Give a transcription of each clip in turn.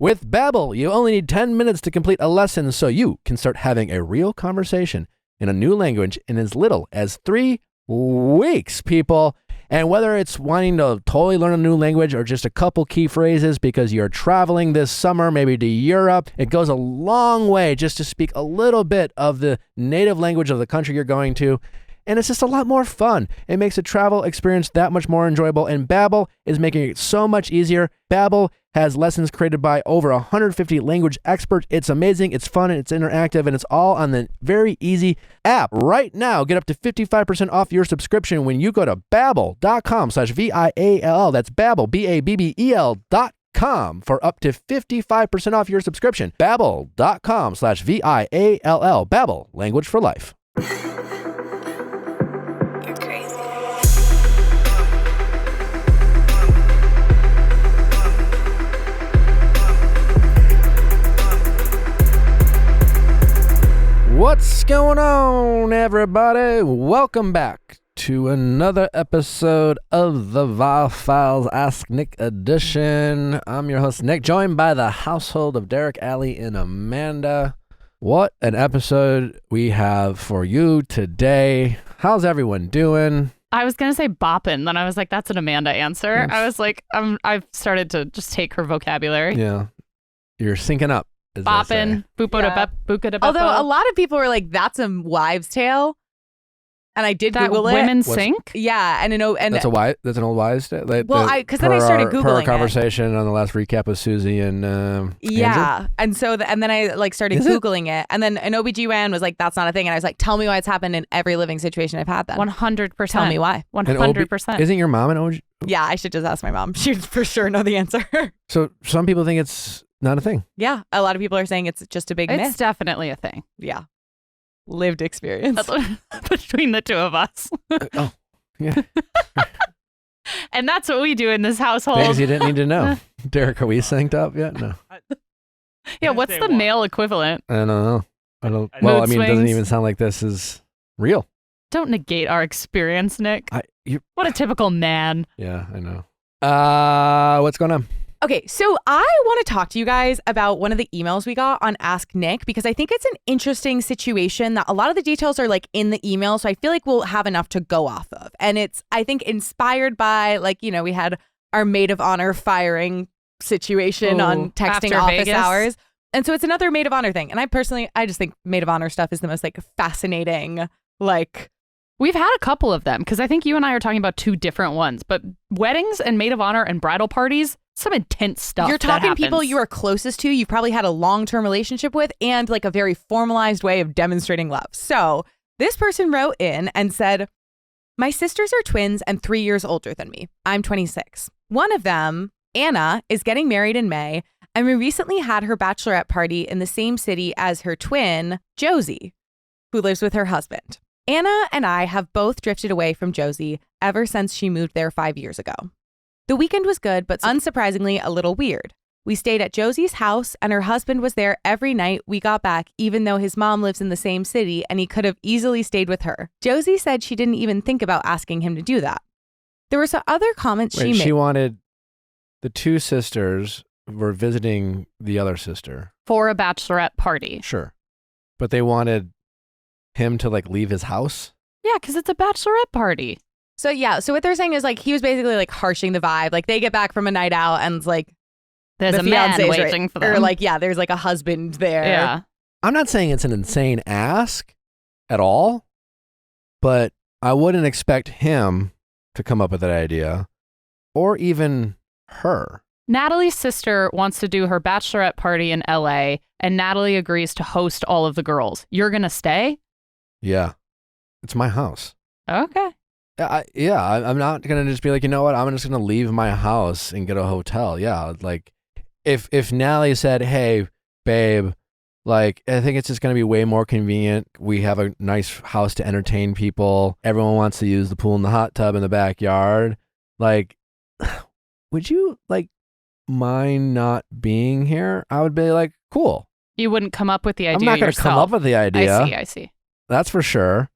With Babbel, you only need 10 minutes to complete a lesson so you can start having a real conversation in a new language in as little as 3 weeks, people. And whether it's wanting to totally learn a new language or just a couple key phrases because you're traveling this summer, maybe to Europe, it goes a long way just to speak a little bit of the native language of the country you're going to. And it's just a lot more fun. It makes the travel experience that much more enjoyable, and Babbel is making it so much easier. Babbel has lessons created by over 150 language experts. It's amazing, it's fun, and it's interactive, and it's all on the very easy app. Right now, get up to 55% off your subscription when you go to babbel.com/VIALL. That's Babbel, BABBEL.com for up to 55% off your subscription. Babbel.com/VIALL. Babbel, language for life. What's going on, everybody? Welcome back to another episode of the Viall Files Ask Nick edition. I'm your host, Nick, joined by the household of Derek, Allie, and Amanda. What an episode we have for you today. How's everyone doing? I was going to say boppin', then I was like, that's an Amanda answer. I was like, I've started to just take her vocabulary. Yeah, you're syncing up. Boppin', boop-a-da-bep. Although a lot of people were like, that's a wives' tale. And I did Google it. Women sink? Yeah. And that's an old wives' tale? Because then I started Googling per our conversation on the last recap with Susie and Andrew? And so and then I started Googling it. And then an OBGYN was like, that's not a thing. And I was like, tell me why it's happened in every living situation I've had then. 100%. Tell me why. 100%. Isn't your mom an OB? Yeah, I should just ask my mom. She'd for sure know the answer. So some people think it's not a thing. Yeah. A lot of people are saying it's just a big myth. It's definitely a thing. Yeah. Lived experience. Between the two of us. Yeah. And that's what we do in this household. Things you didn't need to know. Derek, are we synced up yet? No. Yeah, what's the male equivalent? I don't know. Well, Mood I mean, swings. it doesn't even sound like this is real. Don't negate our experience, Nick. What a typical man. Yeah, I know. What's going on? Okay, so I want to talk to you guys about one of the emails we got on Ask Nick because I think it's an interesting situation that a lot of the details are like in the email. So I feel like we'll have enough to go off of. And it's, I think, inspired by we had our maid of honor firing situation on texting office Vegas. hours. And so it's another maid of honor thing. And I just think maid of honor stuff is the most fascinating, We've had a couple of them because I think you and I are talking about two different ones, but weddings and maid of honor and bridal parties, some intense stuff. You're talking people you are closest to, you've probably had a long-term relationship with, and a very formalized way of demonstrating love. So this person wrote in and said, my sisters are twins and 3 years older than me. I'm 26. One of them, Anna, is getting married in May, and we recently had her bachelorette party in the same city as her twin, Josie, who lives with her husband. Anna and I have both drifted away from Josie ever since she moved there 5 years ago. The weekend was good, but unsurprisingly a little weird. We stayed at Josie's house and her husband was there every night we got back, even though his mom lives in the same city and he could have easily stayed with her. Josie said she didn't even think about asking him to do that. There were some other comments she made. She wanted the two sisters were visiting the other sister. For a bachelorette party. Sure. But they wanted him to leave his house? Yeah, because it's a bachelorette party. So what they're saying is he was basically harshing the vibe. They get back from a night out and there's a man waiting for them. Or there's a husband there. Yeah. I'm not saying it's an insane ask at all, but I wouldn't expect him to come up with that idea or even her. Natalie's sister wants to do her bachelorette party in LA and Natalie agrees to host all of the girls. You're going to stay? Yeah. It's my house. Okay. I'm not going to just be you know what? I'm just going to leave my house and get a hotel. Yeah. If Natalie said, hey, babe, I think it's just going to be way more convenient. We have a nice house to entertain people. Everyone wants to use the pool and the hot tub in the backyard. Would you, mind not being here? I would be cool. You wouldn't come up with the idea I'm not going to come up with the idea. I see. That's for sure.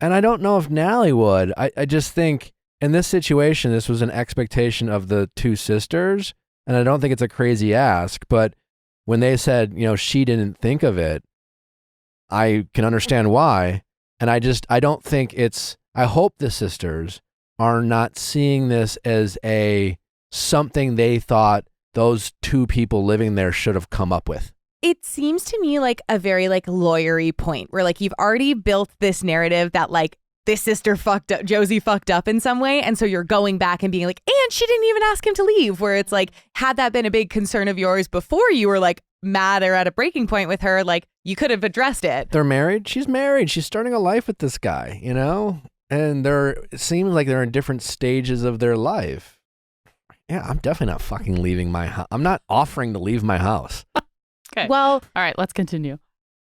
And I don't know if Natalie would. I just think in this situation, this was an expectation of the two sisters. And I don't think it's a crazy ask, but when they said, she didn't think of it, I can understand why. And I don't think I hope the sisters are not seeing this as something they thought those two people living there should have come up with. It seems to me like a very like lawyery point where like you've already built this narrative that like this sister fucked up, Josie fucked up in some way. And so you're going back and being like, and she didn't even ask him to leave, where it's like, had that been a big concern of yours before you were like mad or at a breaking point with her, like you could have addressed it. They're married. She's married. She's starting a life with this guy, and it seems like they're in different stages of their life. Yeah, I'm definitely not fucking leaving my house. I'm not offering to leave my house. Okay. Well, all right, let's continue.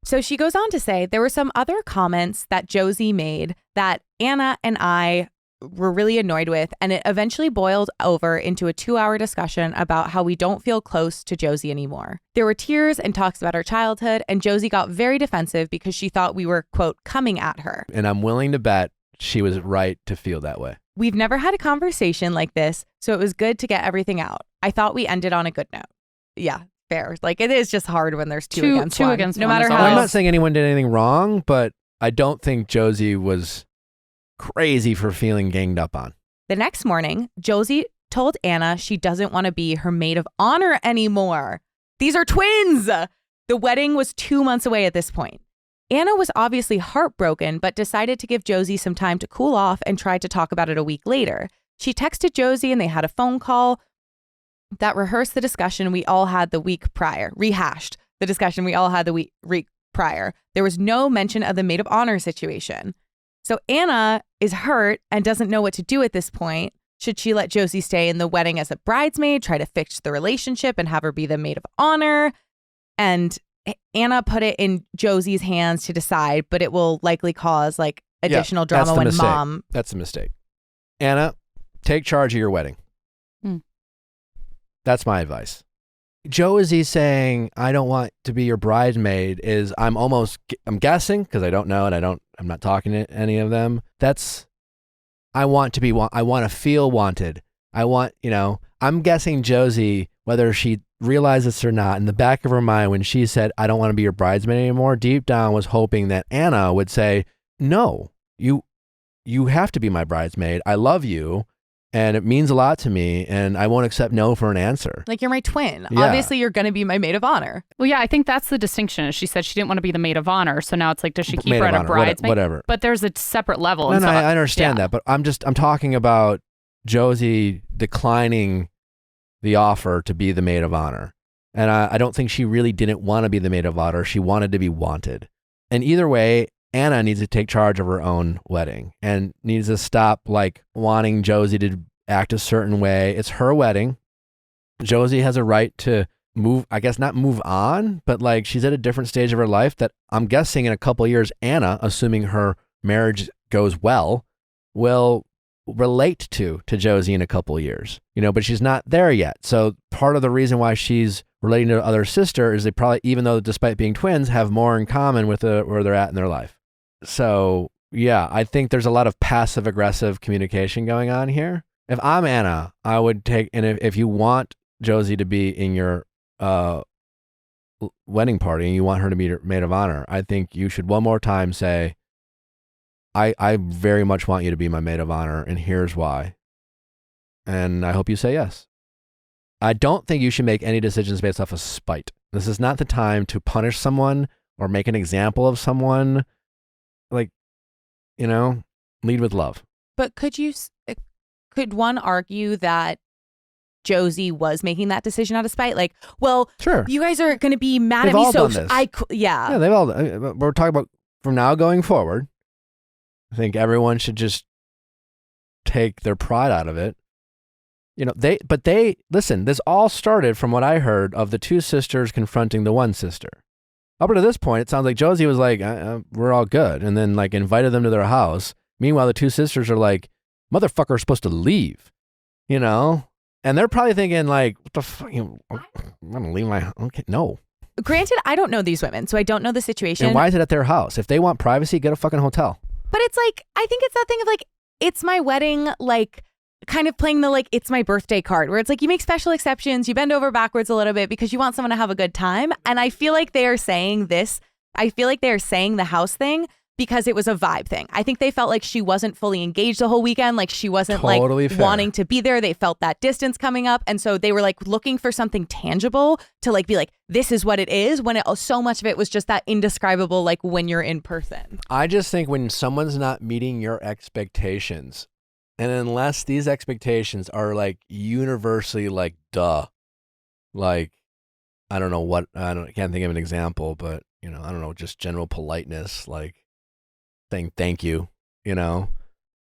So she goes on to say there were some other comments that Josie made that Anna and I were really annoyed with, and it eventually boiled over into a 2-hour discussion about how we don't feel close to Josie anymore. There were tears and talks about her childhood, and Josie got very defensive because she thought we were, quote, coming at her. And I'm willing to bet she was right to feel that way. We've never had a conversation like this, so it was good to get everything out. I thought we ended on a good note. Yeah. Fair. Like it is just hard when there's two against one. Against no one matter how. I'm not saying anyone did anything wrong, but I don't think Josie was crazy for feeling ganged up on. The next morning, Josie told Anna she doesn't want to be her maid of honor anymore. These are twins. The wedding was 2 months away at this point. Anna was obviously heartbroken, but decided to give Josie some time to cool off and tried to talk about it a week later. She texted Josie and they had a phone call that rehearsed the discussion we all had the week prior, rehashed the discussion we all had the week prior. There was no mention of the maid of honor situation. So Anna is hurt and doesn't know what to do at this point. Should she let Josie stay in the wedding as a bridesmaid, try to fix the relationship and have her be the maid of honor? And Anna put it in Josie's hands to decide, but it will likely cause like additional drama when mistake. mom. That's a mistake. Anna, take charge of your wedding. That's my advice. Josie saying, I don't want to be your bridesmaid is, I'm guessing, because I don't know and I'm not talking to any of them. I want to feel wanted. I'm guessing Josie, whether she realized this or not, in the back of her mind when she said, I don't want to be your bridesmaid anymore, deep down was hoping that Anna would say, no, you have to be my bridesmaid. I love you. And it means a lot to me, and I won't accept no for an answer. Like, you're my twin. Yeah. Obviously, you're going to be my maid of honor. Well, yeah, I think that's the distinction. She said she didn't want to be the maid of honor, so now it's like, does she keep Maid her of at a honor, bridesmaid? whatever. But there's a separate level. No, I understand that, but I'm talking about Josie declining the offer to be the maid of honor. And I don't think she really didn't want to be the maid of honor. She wanted to be wanted. And either way, Anna needs to take charge of her own wedding and needs to stop like wanting Josie to act a certain way. It's her wedding. Josie has a right to move, I guess not move on, but like she's at a different stage of her life that I'm guessing in a couple of years, Anna, assuming her marriage goes well, will relate to Josie in a couple of years, but she's not there yet. So part of the reason why she's relating to her other sister is they probably, even though despite being twins, have more in common with where they're at in their life. So yeah, I think there's a lot of passive aggressive communication going on here. If I'm Anna, I would take, and if you want Josie to be in your wedding party and you want her to be maid of honor, I think you should one more time say, I very much want you to be my maid of honor, and here's why. And I hope you say yes. I don't think you should make any decisions based off of spite. This is not the time to punish someone or make an example of someone. Like, lead with love. But could one argue that Josie was making that decision out of spite? Like, well, sure, you guys are going to be mad they've at me, all so done this. yeah, they've all. We're talking about from now going forward. I think everyone should just take their pride out of it. They listen. This all started from what I heard of the two sisters confronting the one sister. Up to this point, it sounds like Josie was like, "We're all good," and then like invited them to their house. Meanwhile, the two sisters are like, "Motherfucker is supposed to leave," and they're probably thinking like, "What the fuck? I'm gonna leave my okay? No." Granted, I don't know these women, so I don't know the situation. And why is it at their house? If they want privacy, get a fucking hotel. But it's like, I think it's that thing of like, it's my wedding. Like, kind of playing the like it's my birthday card, where it's like you make special exceptions, you bend over backwards a little bit because you want someone to have a good time. And I feel like they are saying this. I feel like they are saying the house thing because it was a vibe thing. I think they felt like she wasn't fully engaged the whole weekend. Like she wasn't Totally like fair. wanting to be there. They felt that distance coming up. And so they were like looking for something tangible to like be like, this is what it is, when so much of it was just that indescribable, like when you're in person. I just think when someone's not meeting your expectations, and unless these expectations are like universally like, duh, like, I don't know what, I can't think of an example, but you know, I don't know, just general politeness, like saying thank you, you know,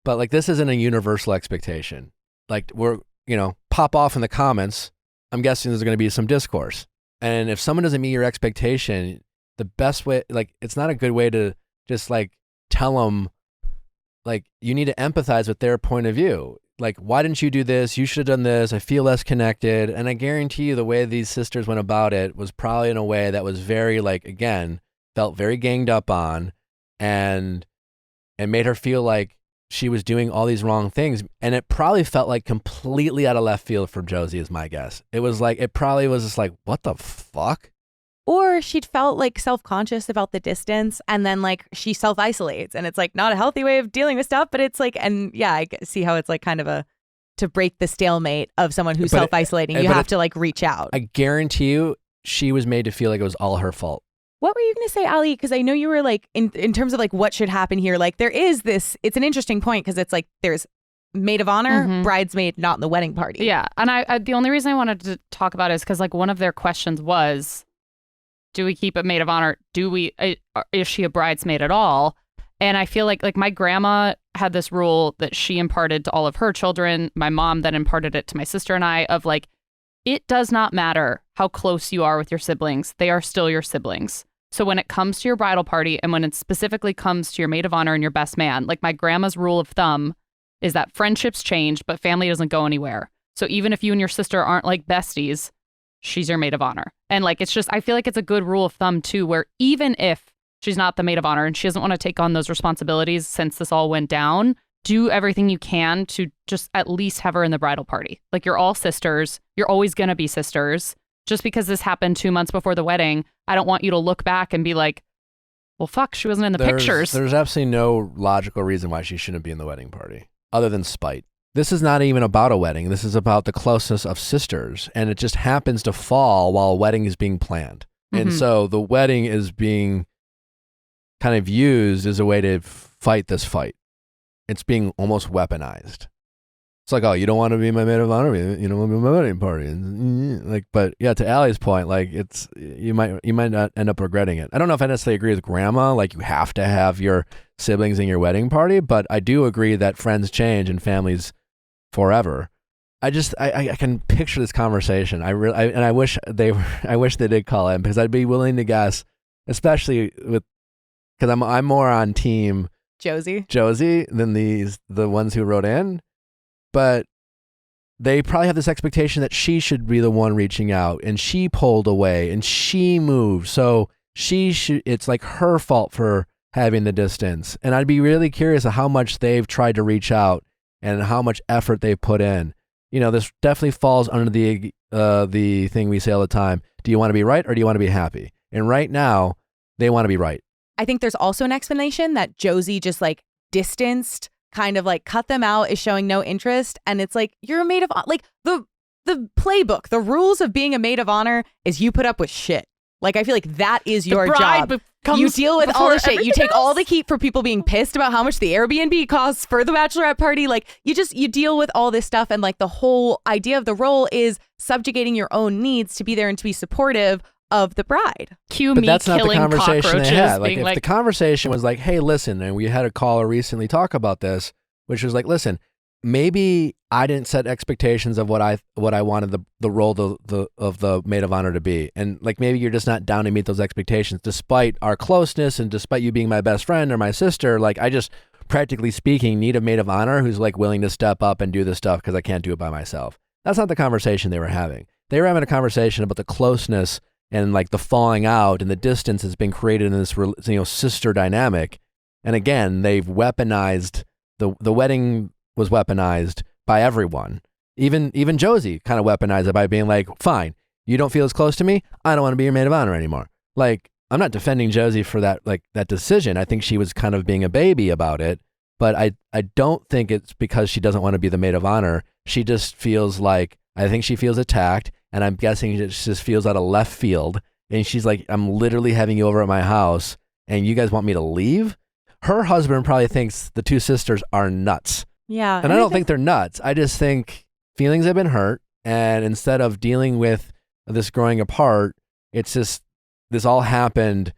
but like this isn't a universal expectation. Like we're, you know, pop off in the comments. I'm guessing there's going to be some discourse. And if someone doesn't meet your expectation, the best way, like, it's not a good way to just like tell them, like, you need to empathize with their point of view. Like, why didn't you do this? You should have done this. I feel less connected. And I guarantee you the way these sisters went about it was probably in a way that was very, like, again, felt very ganged up on and made her feel like she was doing all these wrong things. And it probably felt like completely out of left field for Josie is my guess. It was like, it probably was just like, what the fuck? Or she'd felt like self-conscious about the distance and then like she self-isolates and it's like not a healthy way of dealing with stuff, but it's like, and yeah, I see how it's like kind of to break the stalemate of someone who's self-isolating, you have to like reach out. I guarantee you she was made to feel like it was all her fault. What were you going to say, Ali? Because I know you were like, in terms of like what should happen here, like there is this, it's an interesting point because it's like there's maid of honor, bridesmaid, not in the wedding party. Yeah. And I the only reason I wanted to talk about it is because like one of their questions was, do we keep a maid of honor? Is she a bridesmaid at all? And I feel like my grandma had this rule that she imparted to all of her children. My mom then imparted it to my sister and I of like, it does not matter how close you are with your siblings. They are still your siblings. So when it comes to your bridal party and when it specifically comes to your maid of honor and your best man, like my grandma's rule of thumb is that friendships change, but family doesn't go anywhere. So even if you and your sister aren't like besties, she's your maid of honor. And like, it's just, I feel like it's a good rule of thumb too, where even if she's not the maid of honor and she doesn't want to take on those responsibilities since this all went down, do everything you can to just at least have her in the bridal party. Like you're all sisters. You're always going to be sisters. Just because this happened 2 months before the wedding, I don't want you to look back and be like, well, fuck, she wasn't in the pictures. There's absolutely no logical reason why she shouldn't be in the wedding party other than spite. This is not even about a wedding. This is about the closeness of sisters. And it just happens to fall while a wedding is being planned. And so the wedding is being kind of used as a way to fight this fight. It's being almost weaponized. It's like, oh, you don't want to be my maid of honor, you don't want to be my wedding party. Like, but yeah, to Allie's point, like it's, you might not end up regretting it. I don't know if I necessarily agree with grandma, like you have to have your siblings in your wedding party, but I do agree that friends change and families forever. I can picture this conversation. I wish they did call in because I'd be willing to guess, especially with, because I'm more on team Josie than the ones who wrote in, but they probably have this expectation that she should be the one reaching out and she pulled away and she moved. So it's like her fault for having the distance. And I'd be really curious of how much they've tried to reach out and how much effort they've put in. You know, this definitely falls under the thing we say all the time. Do you want to be right or do you want to be happy? And right now, they want to be right. I think there's also an explanation that Josie just like distanced, kind of like cut them out, is showing no interest. And it's like, you're a maid of honor. Like the playbook, the rules of being a maid of honor is you put up with shit. Like, I feel like that is your job. You deal with all the shit. You take all the heat for people being pissed about how much the Airbnb costs for the bachelorette party. Like, you deal with all this stuff. And like the whole idea of the role is subjugating your own needs to be there and to be supportive of the bride. But that's not the conversation they had. Like, if the conversation was like, hey, listen, and we had a caller recently talk about this, which was like, listen, maybe I didn't set expectations of what I wanted the role of the maid of honor to be. And like, maybe you're just not down to meet those expectations despite our closeness and despite you being my best friend or my sister. Like, I just, practically speaking, need a maid of honor who's like willing to step up and do this stuff because I can't do it by myself. That's not the conversation they were having. They were having a conversation about the closeness and like the falling out and the distance has been created in this, sister dynamic. And again, they've weaponized the wedding was weaponized by everyone. Even Josie kind of weaponized it by being like, fine, you don't feel as close to me, I don't want to be your maid of honor anymore. Like, I'm not defending Josie for that decision. I think she was kind of being a baby about it, but I don't think it's because she doesn't want to be the maid of honor. She just feels like, I think she feels attacked, and I'm guessing it just feels out of left field. And she's like, I'm literally having you over at my house, and you guys want me to leave? Her husband probably thinks the two sisters are nuts. Yeah. And I don't think they're nuts. I just think feelings have been hurt, and instead of dealing with this growing apart, it's just, this all happened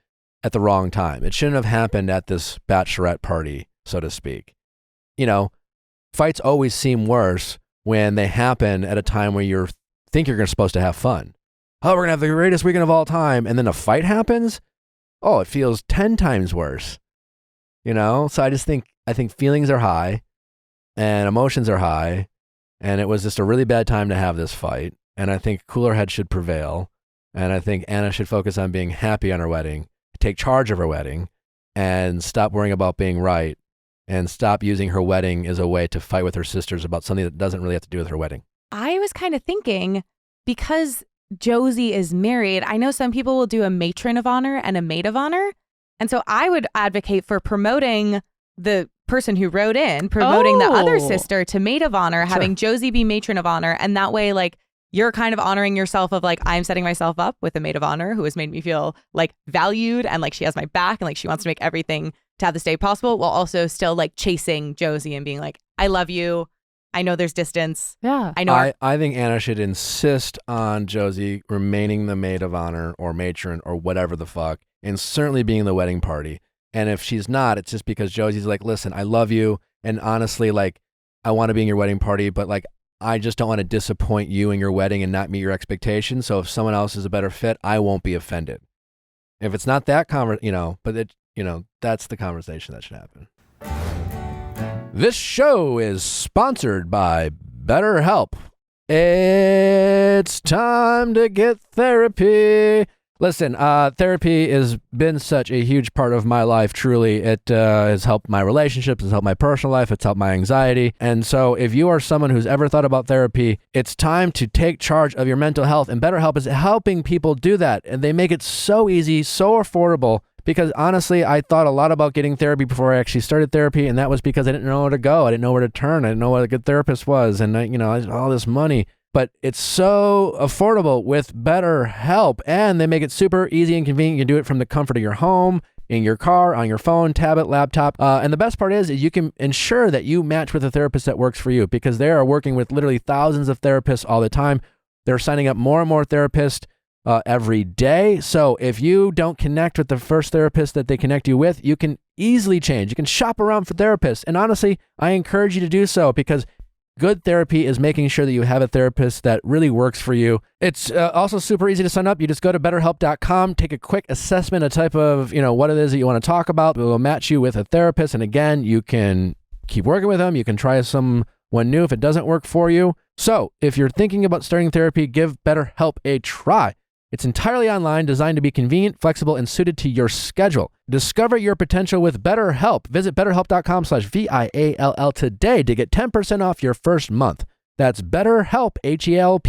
at the wrong time. It shouldn't have happened at this bachelorette party, so to speak. You know, fights always seem worse when they happen at a time where you think you're supposed to have fun. Oh, we're going to have the greatest weekend of all time. And then a fight happens. Oh, it feels 10 times worse. You know? So I think feelings are high and emotions are high. And it was just a really bad time to have this fight. And I think cooler heads should prevail. And I think Anna should focus on being happy on her wedding, take charge of her wedding, and stop worrying about being right, and stop using her wedding as a way to fight with her sisters about something that doesn't really have to do with her wedding. I was kind of thinking, because Josie is married, I know some people will do a matron of honor and a maid of honor. And so I would advocate for promoting the person who wrote in, promoting the other sister to maid of honor, having Josie be matron of honor. And that way, like, you're kind of honoring yourself of like, I'm setting myself up with a maid of honor who has made me feel like valued and like she has my back and like she wants to make everything to have this day possible, while also still like chasing Josie and being like, I love you. I know there's distance. Yeah. I know. I think Anna should insist on Josie remaining the maid of honor or matron or whatever the fuck, and certainly being the wedding party. And if she's not, it's just because Josie's like, listen, I love you. And honestly, like, I want to be in your wedding party, but like, I just don't want to disappoint you in your wedding and not meet your expectations. So if someone else is a better fit, I won't be offended. If it's not that that's the conversation that should happen. This show is sponsored by BetterHelp. It's time to get therapy. Listen, therapy has been such a huge part of my life, truly. It has helped my relationships, it's helped my personal life, it's helped my anxiety. And so if you are someone who's ever thought about therapy, it's time to take charge of your mental health. And BetterHelp is helping people do that. And they make it so easy, so affordable. Because honestly, I thought a lot about getting therapy before I actually started therapy. And that was because I didn't know where to go. I didn't know where to turn. I didn't know what a good therapist was. And all this money. But it's so affordable with BetterHelp, and they make it super easy and convenient. You can do it from the comfort of your home, in your car, on your phone, tablet, laptop. And the best part is you can ensure that you match with a therapist that works for you, because they are working with literally thousands of therapists all the time. They're signing up more and more therapists every day. So if you don't connect with the first therapist that they connect you with, you can easily change. You can shop around for therapists. And honestly, I encourage you to do so, because good therapy is making sure that you have a therapist that really works for you. It's also super easy to sign up. You just go to betterhelp.com, take a quick assessment, a type of, what it is that you want to talk about. It will match you with a therapist. And again, you can keep working with them. You can try someone new if it doesn't work for you. So if you're thinking about starting therapy, give BetterHelp a try. It's entirely online, designed to be convenient, flexible, and suited to your schedule. Discover your potential with BetterHelp. Visit betterhelp.com/VIALL today to get 10% off your first month. That's BetterHelp, HELP.com/VIALL.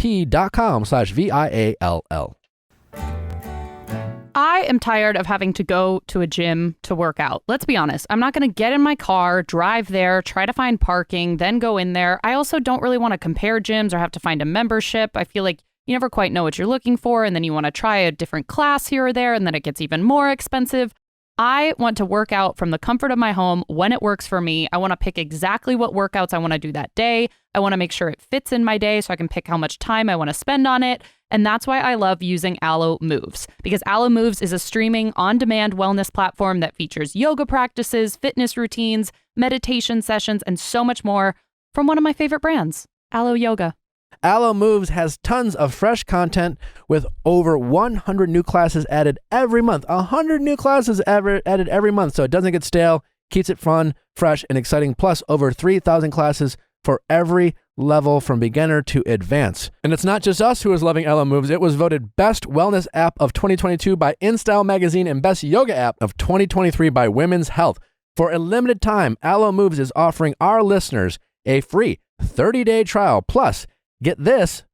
I am tired of having to go to a gym to work out. Let's be honest. I'm not going to get in my car, drive there, try to find parking, then go in there. I also don't really want to compare gyms or have to find a membership. I feel like you never quite know what you're looking for, and then you want to try a different class here or there, and then it gets even more expensive. I want to work out from the comfort of my home when it works for me. I want to pick exactly what workouts I want to do that day. I want to make sure it fits in my day so I can pick how much time I want to spend on it. And that's why I love using Alo Moves, because Alo Moves is a streaming on-demand wellness platform that features yoga practices, fitness routines, meditation sessions, and so much more from one of my favorite brands, Alo Yoga. Alo Moves has tons of fresh content with over 100 new classes added every month. 100 new classes added every month, so it doesn't get stale, keeps it fun, fresh, and exciting. Plus, over 3,000 classes for every level from beginner to advanced. And it's not just us who is loving Alo Moves. It was voted Best Wellness App of 2022 by InStyle Magazine and Best Yoga App of 2023 by Women's Health. For a limited time, Alo Moves is offering our listeners a free 30-day trial. Plus, get this,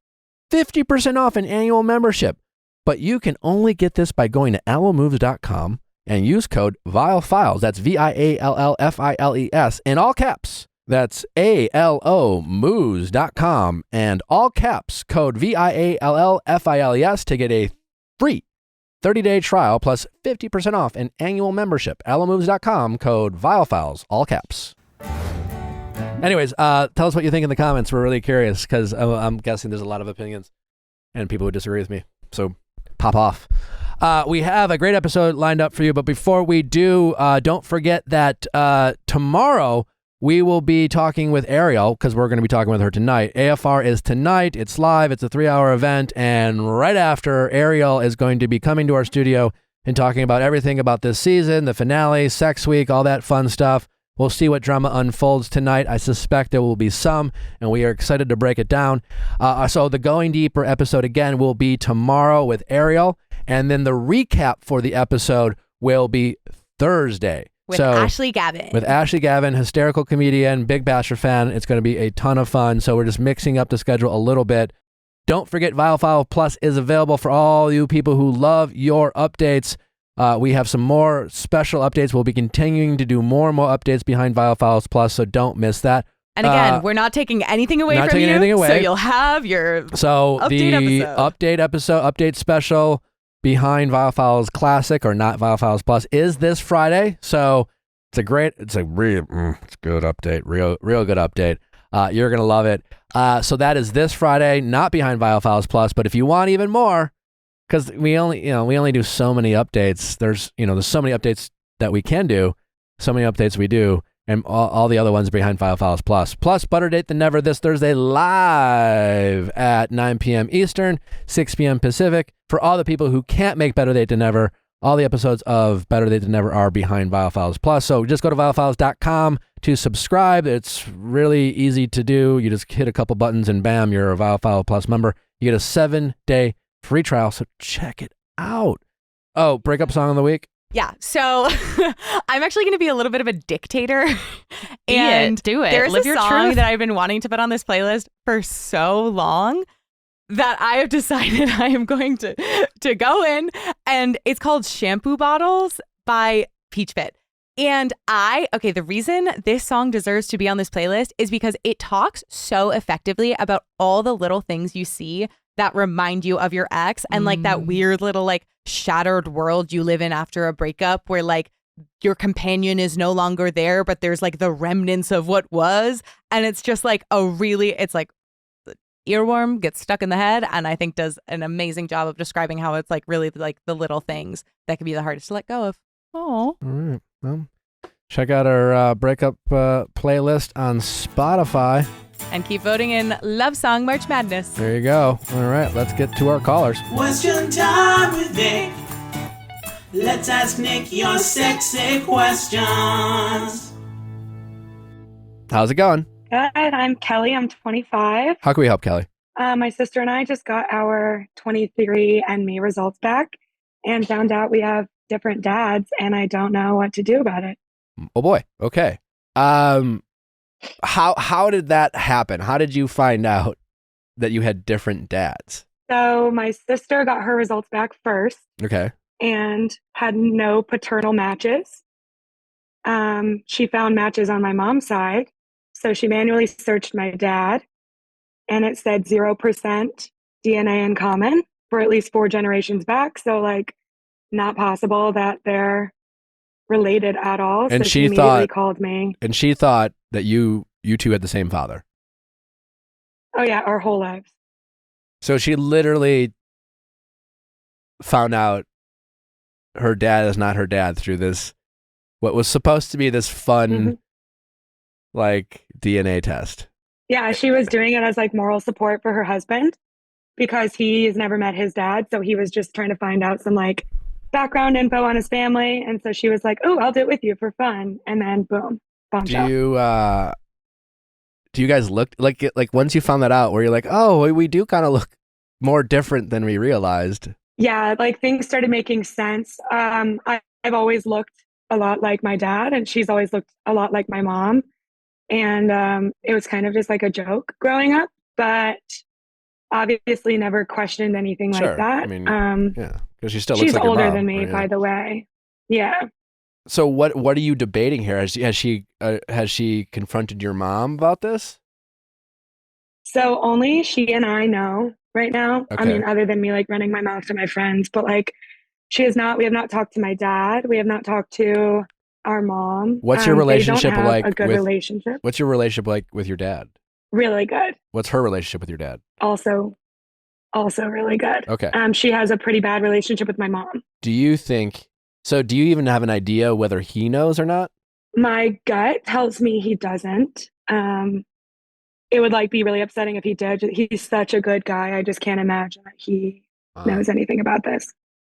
50% off an annual membership. But you can only get this by going to allomoves.com and use code VIALLFILES. That's VIALLFILES in all caps. That's ALOmoves.com and all caps code VIALLFILES to get a free 30-day trial plus 50% off an annual membership. Allomoves.com code VIALLFILES, all caps. Anyways, tell us what you think in the comments. We're really curious because I'm guessing there's a lot of opinions and people who disagree with me. So pop off. We have a great episode lined up for you, but before we do, don't forget that tomorrow we will be talking with Ariel because we're going to be talking with her tonight. AFR is tonight. It's live. It's a 3-hour event. And right after, Ariel is going to be coming to our studio and talking about everything about this season, the finale, Sex Week, all that fun stuff. We'll see what drama unfolds tonight. I suspect there will be some, and we are excited to break it down. So the Going Deeper episode, again, will be tomorrow with Ariel, and then the recap for the episode will be Thursday. With Ashley Gavin. With Ashley Gavin, hysterical comedian, big Bachelor fan. It's going to be a ton of fun, so we're just mixing up the schedule a little bit. Don't forget, Viall File Plus is available for all you people who love your updates. We have some more special updates. We'll be continuing to do more and more updates behind Viall Files Plus, so don't miss that. And again, we're not taking anything away from you, so you'll have your update special behind Viall Files Classic or not Viall Files Plus is this Friday. So it's a good update, real good update. You're gonna love it. So that is this Friday, not behind Viall Files Plus, but if you want even more. Because we only do so many updates. There's so many updates that we can do, so many updates we do, and all the other ones behind Viall Files Plus. Plus, Better Date Than Never this Thursday live at 9 p.m. Eastern, 6 p.m. Pacific. For all the people who can't make Better Date Than Never, all the episodes of Better Date Than Never are behind Viall Files Plus. So just go to viallfiles.com to subscribe. It's really easy to do. You just hit a couple buttons and bam, you're a Viall Files Plus member. You get a 7-day free trial, so check it out. Oh, breakup song of the week? Yeah, so I'm actually going to be a little bit of a dictator. And do it. There's Live a your song truth. that I've been wanting to put on this playlist for so long that I have decided I am going to go in, and it's called Shampoo Bottles by Peach Fit. And the reason this song deserves to be on this playlist is because it talks so effectively about all the little things you see that remind you of your ex and like that weird little like shattered world you live in after a breakup where like your companion is no longer there, but there's like the remnants of what was. And it's just like it's like the earworm gets stuck in the head, and I think does an amazing job of describing how it's like really like the little things that can be the hardest to let go of. Oh, All right. Well, check out our breakup playlist on Spotify. And keep voting in Love Song March Madness. There you go. All right, let's get to our callers. Question time with Nick. Let's ask Nick your sexy questions. How's it going? Good. I'm Kelly. I'm 25. How can we help, Kelly? My sister and I just got our 23andMe results back and found out we have different dads, and I don't know what to do about it. Oh boy. Okay. How did that happen? How did you find out that you had different dads? So my sister got her results back first. Okay. And had no paternal matches. She found matches on my mom's side. So she manually searched my dad, and it said 0% DNA in common for at least 4 generations back. So like not possible that they're related at all. And so she immediately called me. And she thought that you two had the same father. Oh yeah, our whole lives. So she literally found out her dad is not her dad through this, what was supposed to be this fun, like DNA test. Yeah, she was doing it as like moral support for her husband because he's never met his dad. So he was just trying to find out some like background info on his family. And so she was like, oh, I'll do it with you for fun. And then boom, bombshell. Do you guys look like once you found that out where you're like, oh, we do kind of look more different than we realized? Yeah, like things started making sense. I've always looked a lot like my dad, and she's always looked a lot like my mom. And it was kind of just like a joke growing up, but obviously never questioned anything like Sure. that. I mean, yeah, because she still looks She's like your older mom. than me, right? by the way. Yeah. So what are you debating here? Has she confronted your mom about this? So only she and I know right now. I Okay. mean, other than me like running my mouth to my friends, but like we have not talked to my dad. We have not talked to our mom. What's your They don't relationship have like a good relationship. What's your relationship like with your dad? Really good. What's her relationship with your dad? Also, also really good. Okay. She has a pretty bad relationship with my mom. Do you even have an idea whether he knows or not? My gut tells me he doesn't. It would like be really upsetting if he did. He's such a good guy. I just can't imagine that he knows anything about this.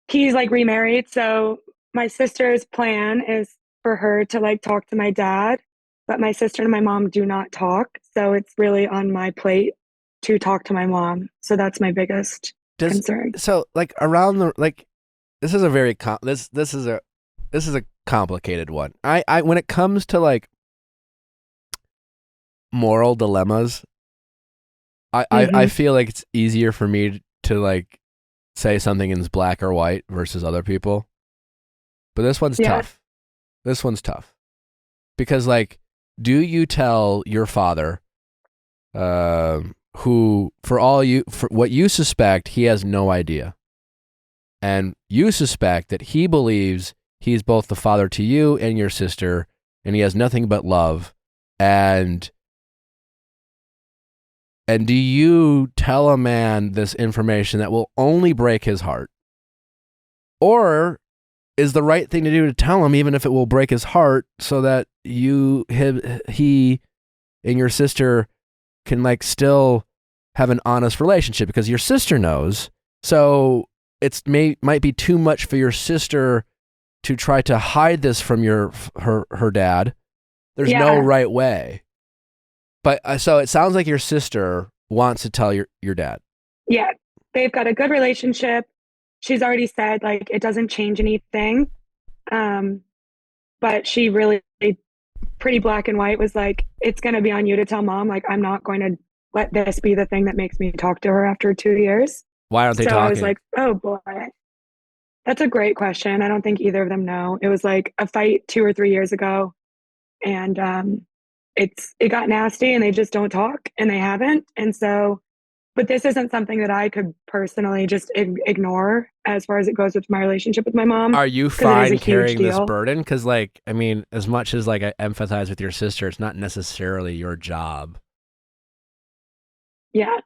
He's like remarried. So my sister's plan is for her to like talk to my dad, but my sister and my mom do not talk. So it's really on my plate to talk to my mom. So that's my biggest concern. So like around the like, this is a very this is a complicated one. I when it comes to like moral dilemmas, I feel like it's easier for me to like say something is black or white versus other people. But this one's tough. This one's tough. Because like, do you tell your father, who for what you suspect, he has no idea. And you suspect that he believes he's both the father to you and your sister, and he has nothing but love. And do you tell a man this information that will only break his heart? Or is the right thing to do to tell him, even if it will break his heart, so that he and your sister can like still have an honest relationship? Because your sister knows, so might be too much for your sister to try to hide this from her dad. There's no right way. But so it sounds like your sister wants to tell your dad. Yeah, they've got a good relationship. She's already said like it doesn't change anything. But she really pretty black and white was like, it's going to be on you to tell mom. Like, I'm not going to let this be the thing that makes me talk to her after 2 years. Why aren't they talking? I was like, oh boy, that's a great question. I don't think either of them know. It was like a fight 2 or 3 years ago, and it got nasty, and they just don't talk, and they haven't. And so, but this isn't something that I could personally just ignore as far as it goes with my relationship with my mom. Are you fine carrying this burden? Because like, I mean, as much as like I empathize with your sister, it's not necessarily your job. Yeah.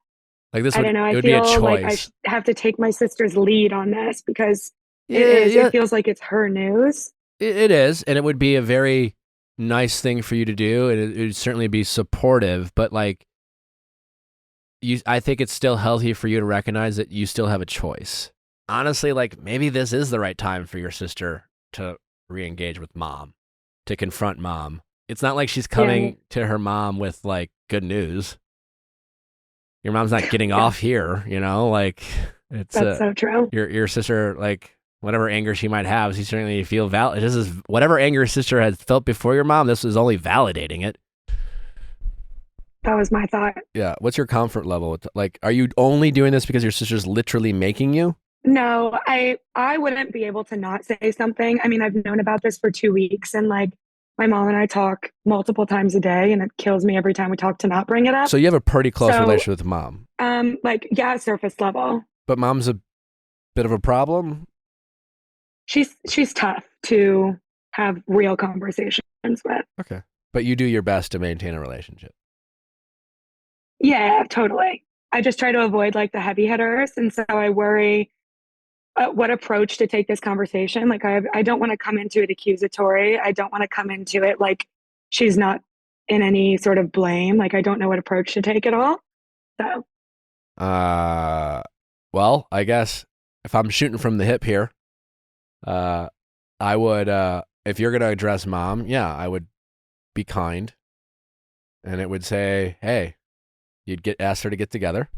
Like this I don't know. I be a feel choice. like I have to take my sister's lead on this because it feels like it's her news. It is, and it would be a very nice thing for you to do, and it would certainly be supportive. But like, I think it's still healthy for you to recognize that you still have a choice. Honestly, like maybe this is the right time for your sister to re-engage with mom, to confront mom. It's not like she's coming to her mom with like good news. Your mom's not getting off here, you know, like it's that's so true. Your sister, like whatever anger she might have, she certainly feel valid. This is whatever anger your sister had felt before your mom. This is only validating it. That was my thought. Yeah. What's your comfort level? Like, are you only doing this because your sister's literally making you? No, I wouldn't be able to not say something. I mean, I've known about this for 2 weeks, and like my mom and I talk multiple times a day, and it kills me every time we talk to not bring it up. So you have a pretty close relationship with mom. Like surface level. But mom's a bit of a problem. She's tough to have real conversations with. Okay. But you do your best to maintain a relationship. Yeah, totally. I just try to avoid like the heavy hitters. And so I worry what approach to take this conversation. Like I don't want to come into it accusatory. I don't want to come into it like she's not in any sort of blame. Like I don't know what approach to take at all. So. Well, I guess if I'm shooting from the hip here, I would, if you're going to address mom, I would be kind. And it would say, hey, you'd ask her to get together.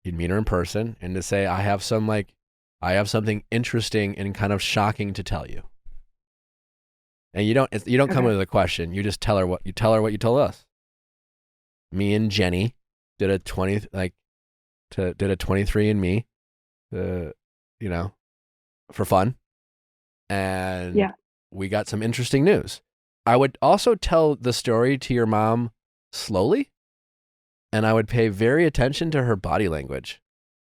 You'd meet her in person and to say, I have something interesting and kind of shocking to tell you. And you don't come Okay. with a question. You just tell her what you told us. Me and Jenny did a 23andMe, for fun. And Yeah. we got some interesting news. I would also tell the story to your mom slowly, and I would pay very attention to her body language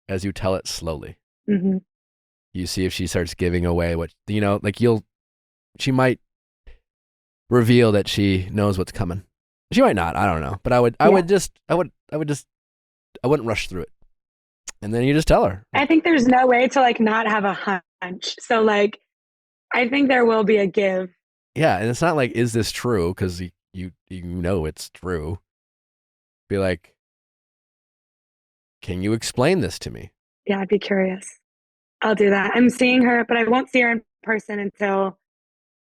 as you tell it slowly. Mm-hmm. You see if she starts giving away what, she might reveal that she knows what's coming. She might not, I don't know. But I wouldn't rush through it. And then you just tell her. I think there's no way to like not have a hunch. So like, I think there will be a give. Yeah, and it's not like, is this true? Because you know it's true. Be like, can you explain this to me? Yeah, I'd be curious. I'll do that. I'm seeing her, but I won't see her in person until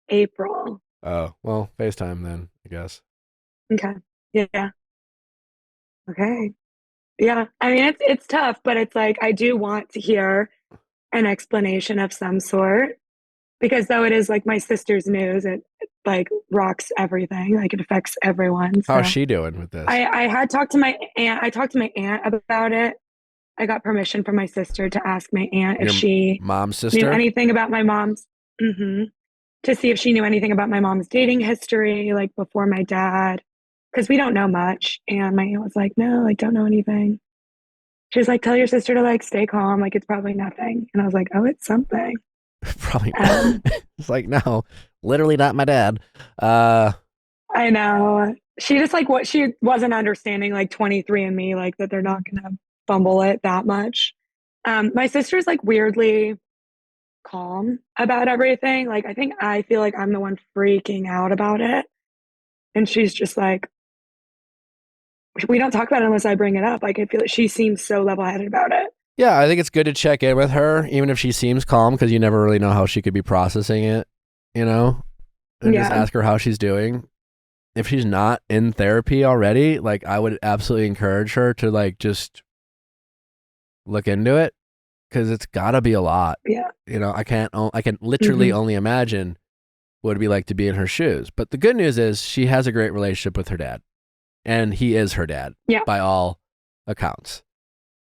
April. Oh, well, FaceTime then, I guess. Okay. Yeah. Okay. Yeah. I mean, it's tough, but it's like I do want to hear an explanation of some sort because though it is like my sister's news, it like rocks everything. Like it affects everyone. So How's she doing with this? I had talked to my aunt. I talked to my aunt about it. I got permission from my sister to ask my aunt Your if she mom's knew sister? anything about my mom's. To see if she knew anything about my mom's dating history, like before my dad, because we don't know much. And my aunt was like, no, like, don't know anything. She was like, tell your sister to like stay calm, like it's probably nothing. And I was like, oh, it's something. Probably. Um, It's like, no, literally not my dad. I know. She just like what she wasn't understanding, like 23andMe, like that they're not gonna fumble it that much. My sister's like weirdly calm about everything. Like I feel like I'm the one freaking out about it. And she's just like, we don't talk about it unless I bring it up. Like I feel like she seems so level-headed about it. Yeah, I think it's good to check in with her, even if she seems calm, because you never really know how she could be processing it, and just ask her how she's doing. If she's not in therapy already, like I would absolutely encourage her to like just look into it, because it's gotta be a lot. Yeah. I can literally Mhm. only imagine what it'd be like to be in her shoes. But the good news is she has a great relationship with her dad, and he is her dad by all accounts.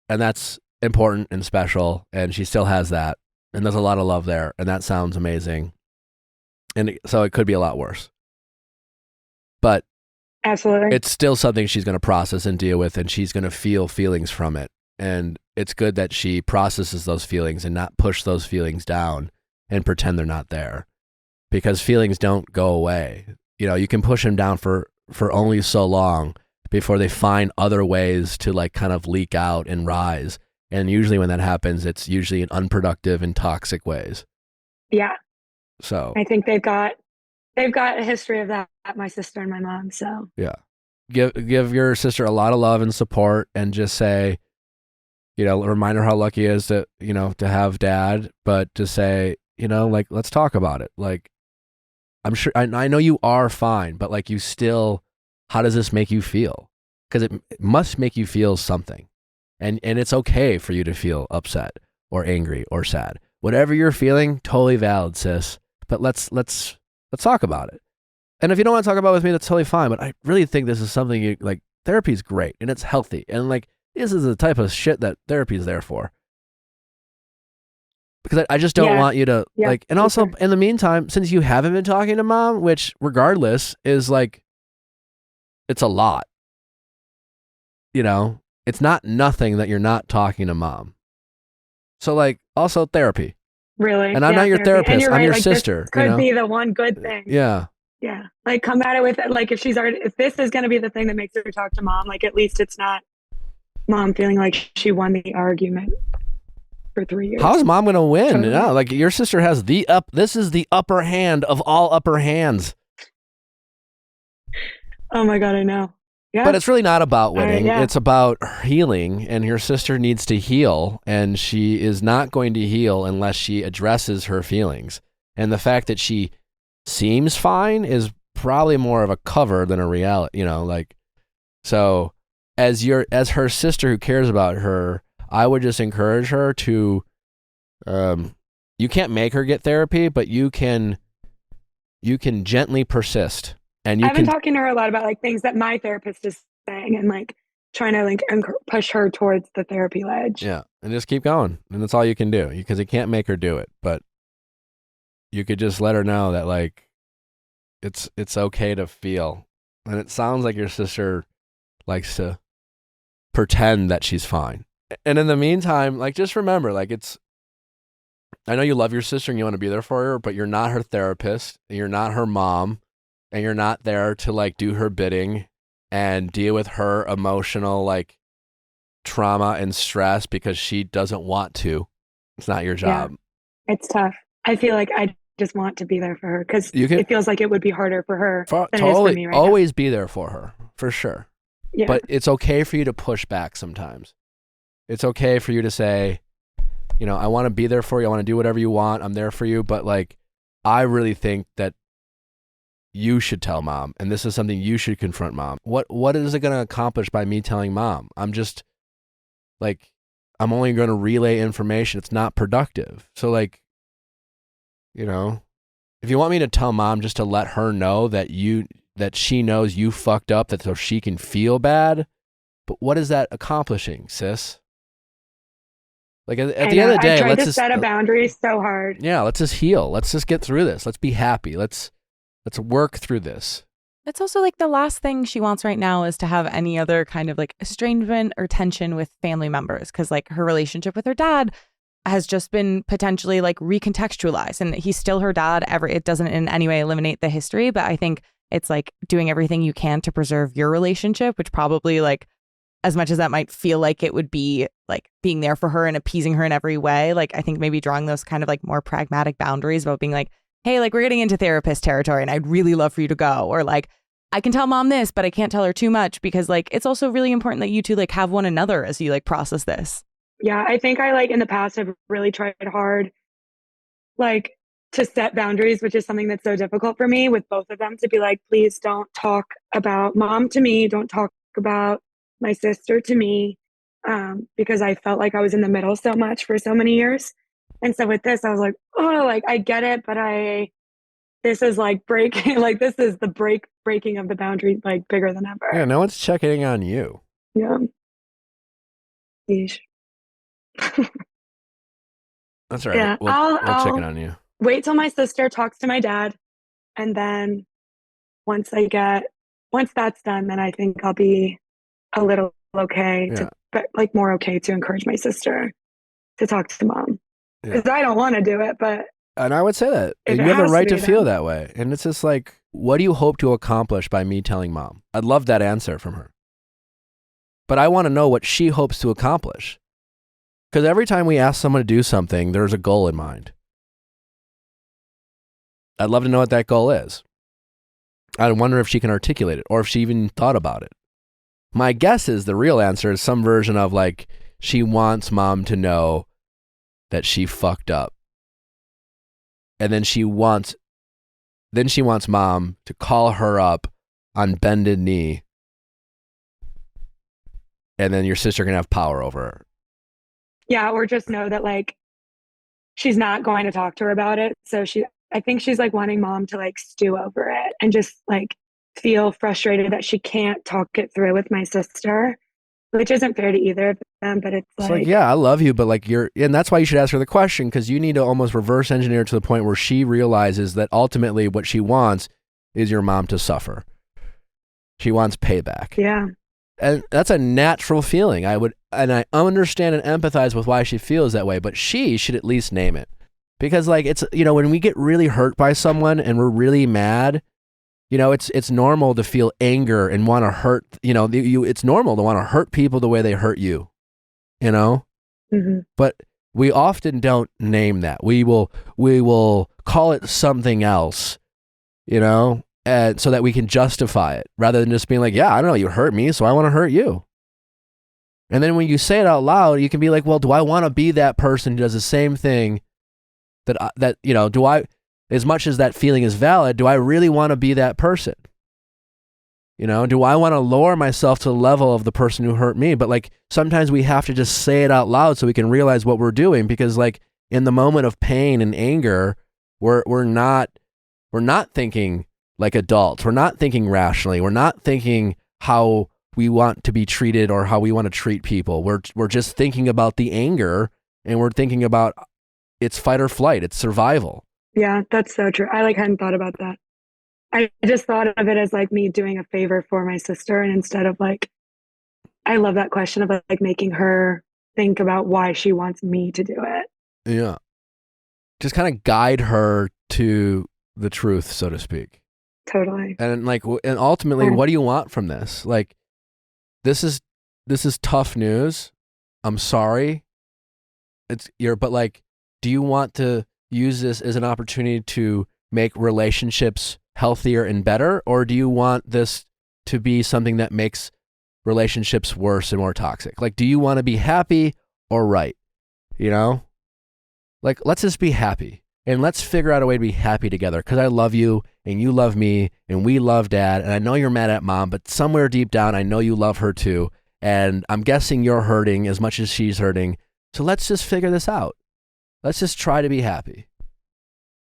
And that's important and special, and she still has that, and there's a lot of love there, and that sounds amazing. And so it could be a lot worse. But Absolutely. it's still something she's going to process and deal with, and she's going to feel feelings from it. And it's good that she processes those feelings and not push those feelings down and pretend they're not there, because feelings don't go away. You can push them down for only so long before they find other ways to like kind of leak out and rise. And usually when that happens, it's usually in unproductive and toxic ways. Yeah. So I think they've got a history of that, my sister and my mom. So yeah, give your sister a lot of love and support, and just say, remind her how lucky it is to have dad, but to say, like, let's talk about it. Like, I'm sure, I know you are fine, but like, you still, how does this make you feel? Because it must make you feel something. And it's okay for you to feel upset or angry or sad. Whatever you're feeling, totally valid, sis. But let's talk about it. And if you don't want to talk about it with me, that's totally fine. But I really think this is something you like. Therapy is great and it's healthy. And like, this is the type of shit that therapy is there for. Because I just don't want you to like, and also in the meantime, since you haven't been talking to mom, which regardless is like, it's a lot, it's not nothing that you're not talking to mom. So like, also therapy. Really? And I'm not your therapy. therapist. I'm right, your like, sister. This could be the one good thing. Yeah. Yeah. Like come at it with like if this is going to be the thing that makes her talk to mom, like at least it's not mom feeling like she won the argument for 3 years. How is mom going to win? Totally. No, like your sister has this is the upper hand of all upper hands. Oh my God, I know. Yeah. But it's really not about winning. Yeah. It's about healing, and your sister needs to heal, and she is not going to heal unless she addresses her feelings. And the fact that she seems fine is probably more of a cover than a reality, so as her sister who cares about her, I would just encourage her to, you can't make her get therapy, but you can you can gently persist, and you I've been can talking to her a lot about like things that my therapist is saying and like trying to like push her towards the therapy ledge. yeah, and just keep going, and that's all you can do because you can't make her do it, but you could just let her know that like it's okay to feel. And it sounds like your sister likes to pretend that she's fine. And in the meantime, like just remember, like I know you love your sister and you want to be there for her, but you're not her therapist, and you're not her mom, and you're not there to like do her bidding and deal with her emotional like trauma and stress because she doesn't want to. It's not your job. Yeah, it's tough. I feel like I just want to be there for her because it feels like it would be harder for her than it is for me right always now. be there for her, for sure. Yeah. But it's okay for you to push back sometimes. It's okay for you to say, you know, I want to be there for you. I want to do whatever you want. I'm there for you. But like, I really think that you should tell mom, and this is something you should confront mom. What is it going to accomplish by me telling mom? I'm just like, I'm only going to relay information. It's not productive. So like, you know, if you want me to tell mom just to let her know that she knows you fucked up, that so she can feel bad, but what is that accomplishing, sis? Like at the end of the day, I tried let's to just set a boundary so hard. Yeah, let's just heal. Let's just get through this. Let's be happy. Let's work through this. It's also like the last thing she wants right now is to have any other kind of like estrangement or tension with family members, because like her relationship with her dad has just been potentially like recontextualized, and he's still her dad. It doesn't in any way eliminate the history, but I think it's like doing everything you can to preserve your relationship, which probably like, as much as that might feel like it would be like being there for her and appeasing her in every way, like I think maybe drawing those kind of like more pragmatic boundaries about being like, hey, like we're getting into therapist territory and I'd really love for you to go. Or like, I can tell mom this, but I can't tell her too much, because like it's also really important that you two like have one another as you like process this. Yeah, I think I like in the past have really tried hard like to set boundaries, which is something that's so difficult for me with both of them, to be like, please don't talk about mom to me, don't talk about my sister to me, because I felt like I was in the middle so much for so many years. And so with this, I was like, oh, like I get it, but this is like breaking, like this is the breaking of the boundary, like bigger than ever. Yeah, no one's checking on you. Yeah. Yeesh. That's right. Yeah, We'll check in on you. Wait till my sister talks to my dad, and then once that's done, then I think I'll be a little okay but like more okay to encourage my sister to talk to mom, because I don't want to do it, but and I would say that you have the right to feel that way. And it's just like, what do you hope to accomplish by me telling mom? I'd love that answer from her, but I want to know what she hopes to accomplish, because every time we ask someone to do something, there's a goal in mind. I'd love to know what that goal is. I wonder if she can articulate it, or if she even thought about it. My guess is the real answer is some version of like, she wants mom to know that she fucked up. And then she wants mom to call her up on bended knee. And then your sister can have power over her. Yeah, or just know that like she's not going to talk to her about it. So I think she's like wanting mom to like stew over it and just like feel frustrated that she can't talk it through with my sister, which isn't fair to either of them. But it's like, yeah, I love you, but like and that's why you should ask her the question, because you need to almost reverse engineer to the point where she realizes that ultimately what she wants is your mom to suffer. She wants payback. Yeah. And that's a natural feeling. I understand and empathize with why she feels that way, but she should at least name it. Because like, it's, you know, when we get really hurt by someone and we're really mad, you know, it's normal to feel anger and want to hurt, you know, it's normal to want to hurt people the way they hurt you, you know? Mm-hmm. But we often don't name that. We will call it something else, you know, and so that we can justify it, rather than just being like, yeah, I don't know, you hurt me, so I want to hurt you. And then when you say it out loud, you can be like, well, do I want to be that person who does the same thing that, you know, do I, as much as that feeling is valid, do I really want to be that person? You know, do I want to lower myself to the level of the person who hurt me? But like, sometimes we have to just say it out loud so we can realize what we're doing, because like in the moment of pain and anger, we're not we're not thinking like adults. We're not thinking rationally. We're not thinking how we want to be treated or how we want to treat people. We're just thinking about the anger, and we're thinking about it's fight or flight. It's survival. Yeah, that's so true. I hadn't thought about that. I just thought of it as me doing a favor for my sister, and instead of I love that question of making her think about why she wants me to do it. Yeah. Just kind of guide her to the truth, so to speak. Totally. And and ultimately, what do you want from this? This is tough news. I'm sorry. But do you want to use this as an opportunity to make relationships healthier and better? Or do you want this to be something that makes relationships worse and more toxic? Do you want to be happy or right? Let's just be happy, and let's figure out a way to be happy together, because I love you and you love me and we love Dad, and I know you're mad at Mom, but somewhere deep down I know you love her too, and I'm guessing you're hurting as much as she's hurting, so let's just figure this out. Let's just try to be happy.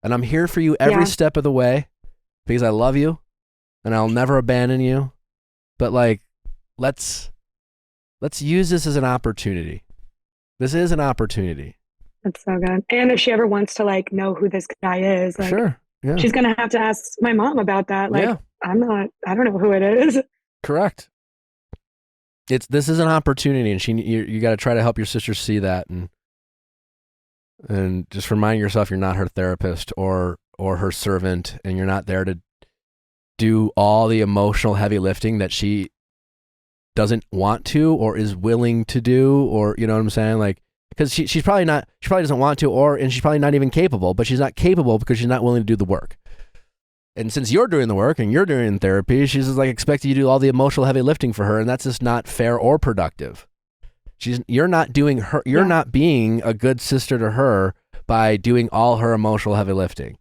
And I'm here for you every step of the way, because I love you and I'll never abandon you. But let's use this as an opportunity. This is an opportunity. That's so good. And if she ever wants to know who this guy is, sure. Yeah. She's going to have to ask my mom about that. I don't know who it is. Correct. This is an opportunity, and you got to try to help your sister see that, and just remind yourself you're not her therapist or her servant, and you're not there to do all the emotional heavy lifting that she doesn't want to or is willing to do, or you know what I'm saying? Because she probably doesn't want to, and she's probably not even capable, but she's not capable because she's not willing to do the work. And since you're doing the work and you're doing therapy, she's just expecting you to do all the emotional heavy lifting for her, and that's just not fair or productive. You're not being a good sister to her by doing all her emotional heavy lifting.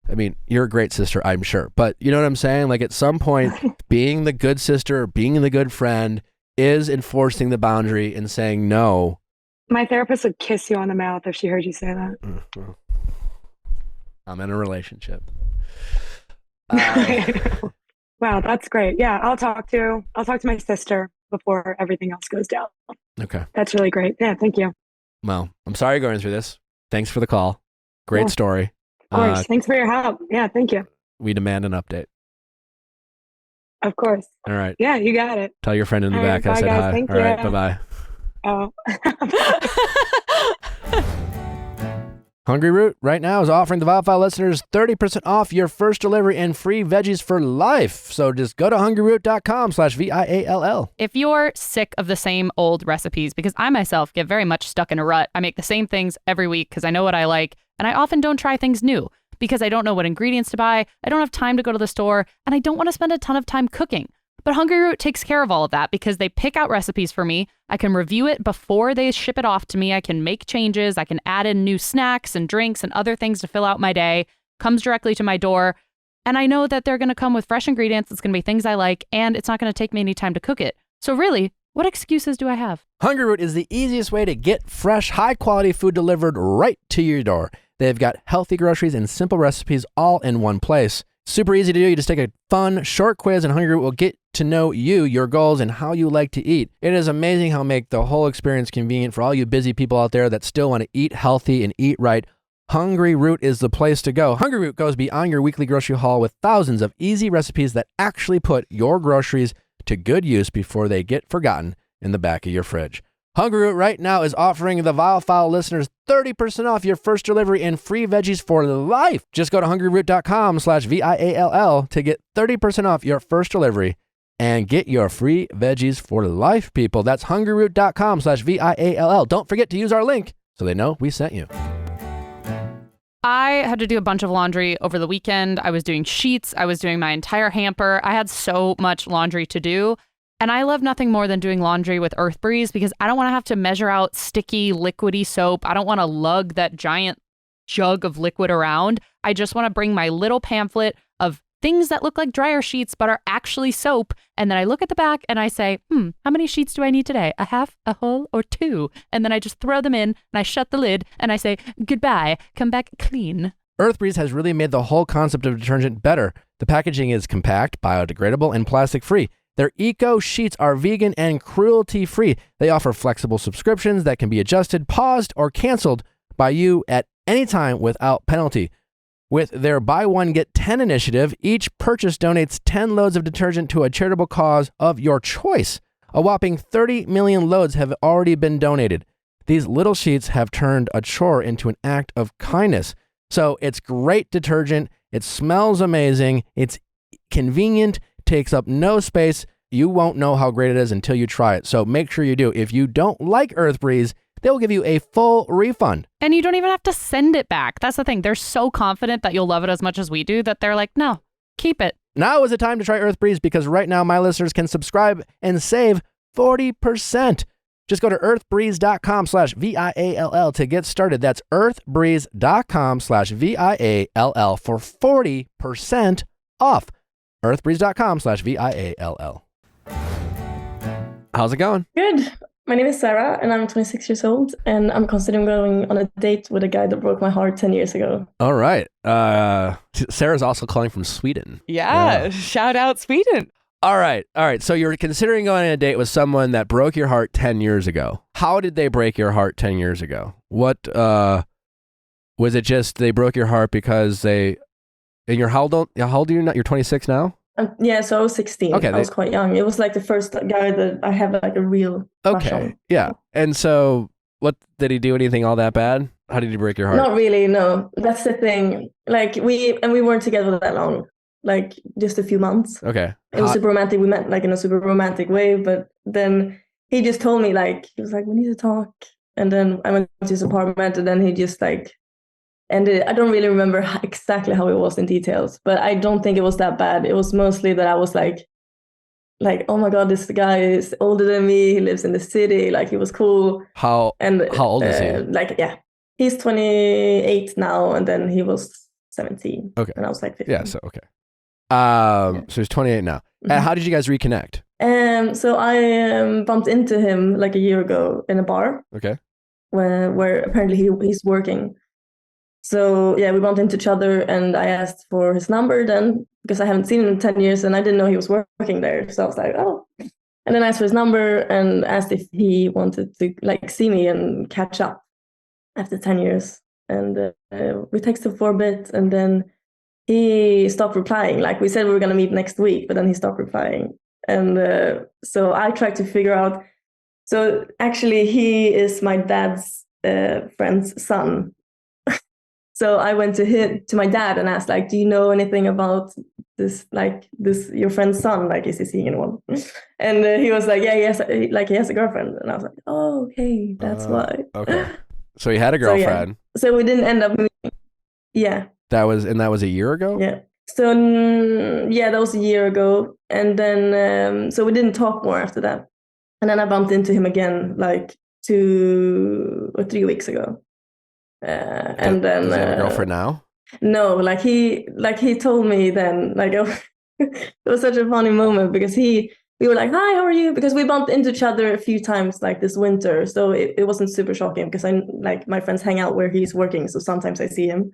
I mean, you're a great sister, I'm sure, but you know what I'm saying? At some point, being the good sister, being the good friend is enforcing the boundary and saying no. My therapist would kiss you on the mouth if she heard you say that. Well, I'm in a relationship. Wow, that's great. Yeah, I'll talk to my sister before everything else goes down. Okay. That's really great. Yeah, thank you. Well, I'm sorry you're going through this. Thanks for the call. Great story. Of course. Thanks for your help. Yeah, thank you. We demand an update. Of course. All right. Yeah, you got it. Tell your friend in the All back right, I said guys. hi. Thank All right. you. Bye-bye. Oh. Hungry Root right now is offering the Viall listeners 30% off your first delivery and free veggies for life. So just go to hungryroot.com/VIALL. If you're sick of the same old recipes, because I myself get very much stuck in a rut, I make the same things every week because I know what I like, and I often don't try things new because I don't know what ingredients to buy, I don't have time to go to the store, and I don't want to spend a ton of time cooking. But Hungry Root takes care of all of that because they pick out recipes for me. I can review it before they ship it off to me. I can make changes. I can add in new snacks and drinks and other things to fill out my day. Comes directly to my door. And I know that they're going to come with fresh ingredients. It's going to be things I like, and it's not going to take me any time to cook it. So really, what excuses do I have? Hungry Root is the easiest way to get fresh, high-quality food delivered right to your door. They've got healthy groceries and simple recipes all in one place. Super easy to do. You just take a fun, short quiz, and Hungry Root will get to know you, your goals, and how you like to eat. It is amazing how make the whole experience convenient for all you busy people out there that still want to eat healthy and eat right. Hungry Root is the place to go. Hungry Root goes beyond your weekly grocery haul with thousands of easy recipes that actually put your groceries to good use before they get forgotten in the back of your fridge. Hungry Root right now is offering the Viall listeners 30% off your first delivery and free veggies for life. Just go to hungryroot.com/VIALL to get 30% off your first delivery and get your free veggies for life, people. That's hungryroot.com/VIALL. Don't forget to use our link so they know we sent you. I had to do a bunch of laundry over the weekend. I was doing sheets. I was doing my entire hamper. I had so much laundry to do. And I love nothing more than doing laundry with Earth Breeze because I don't want to have to measure out sticky, liquidy soap. I don't want to lug that giant jug of liquid around. I just want to bring my little pamphlet of things that look like dryer sheets but are actually soap. And then I look at the back and I say, how many sheets do I need today? A half, a whole, or two? And then I just throw them in and I shut the lid and I say, goodbye, come back clean. EarthBreeze has really made the whole concept of detergent better. The packaging is compact, biodegradable, and plastic-free. Their eco sheets are vegan and cruelty-free. They offer flexible subscriptions that can be adjusted, paused, or canceled by you at any time without penalty. With their buy one, get 10 initiative, each purchase donates 10 loads of detergent to a charitable cause of your choice. A whopping 30 million loads have already been donated. These little sheets have turned a chore into an act of kindness. So it's great detergent. It smells amazing. It's convenient, takes up no space. You won't know how great it is until you try it. So make sure you do. If you don't like EarthBreeze, they will give you a full refund. And you don't even have to send it back. That's the thing. They're so confident that you'll love it as much as we do that they're like, no, keep it. Now is the time to try EarthBreeze because right now my listeners can subscribe and save 40%. Just go to earthbreeze.com/VIALL to get started. That's earthbreeze.com/VIALL for 40% off. earthbreeze.com/VIALL. How's it going? Good. My name is Sarah, and I'm 26 years old, and I'm considering going on a date with a guy that broke my heart 10 years ago. All right. Sarah's also calling from Sweden. Yeah. Shout out Sweden. All right. So you're considering going on a date with someone that broke your heart 10 years ago. How did they break your heart 10 years ago? What, was it just they broke your heart because and how old are you now? You're 26 now? Yeah, so I was 16. Okay, I was quite young. It was like the first guy that I have like a real crush on. Yeah. And so what, did he do anything all that bad? How did he break your heart? Not really, no. That's the thing. Like we weren't together that long. Like just a few months. Okay. It was super romantic. We met like in a super romantic way, but then he just told me like, he was like, we need to talk. And then I went to his apartment and then he just like ended it. I don't really remember exactly how it was in details, but I don't think it was that bad. It was mostly that I was like, oh my God, this guy is older than me. He lives in the city. Like he was cool. How old is he? He's 28 now. And then he was 17. Okay. And I was like 15. Yeah. So, okay. So he's 28 now. Mm-hmm. And how did you guys reconnect? So I bumped into him like a year ago in a bar. Okay. Where apparently he's working. So yeah, we bumped into each other and I asked for his number then because I haven't seen him in 10 years and I didn't know he was working there. So I was like, oh. And then I asked for his number and asked if he wanted to like see me and catch up after 10 years. And we texted for a bit and then he stopped replying. Like we said we were going to meet next week, but then he stopped replying. And so I tried to figure out. So actually he is my dad's friend's son. So I went to my dad and asked, like, do you know anything about this your friend's son? Like, is he seeing anyone? And he was like, yeah, he has a girlfriend. And I was like, oh, okay, that's why. Okay. So he had a girlfriend. So we didn't end up meeting. Yeah. That was a year ago? Yeah. So yeah, that was a year ago. And then, so we didn't talk more after that. And then I bumped into him again, like 2 or 3 weeks ago. And then does he have a girlfriend now? No, he told me then, like it was such a funny moment because we were like, hi, how are you? Because we bumped into each other a few times like this winter. So it wasn't super shocking because my friends hang out where he's working. So sometimes I see him.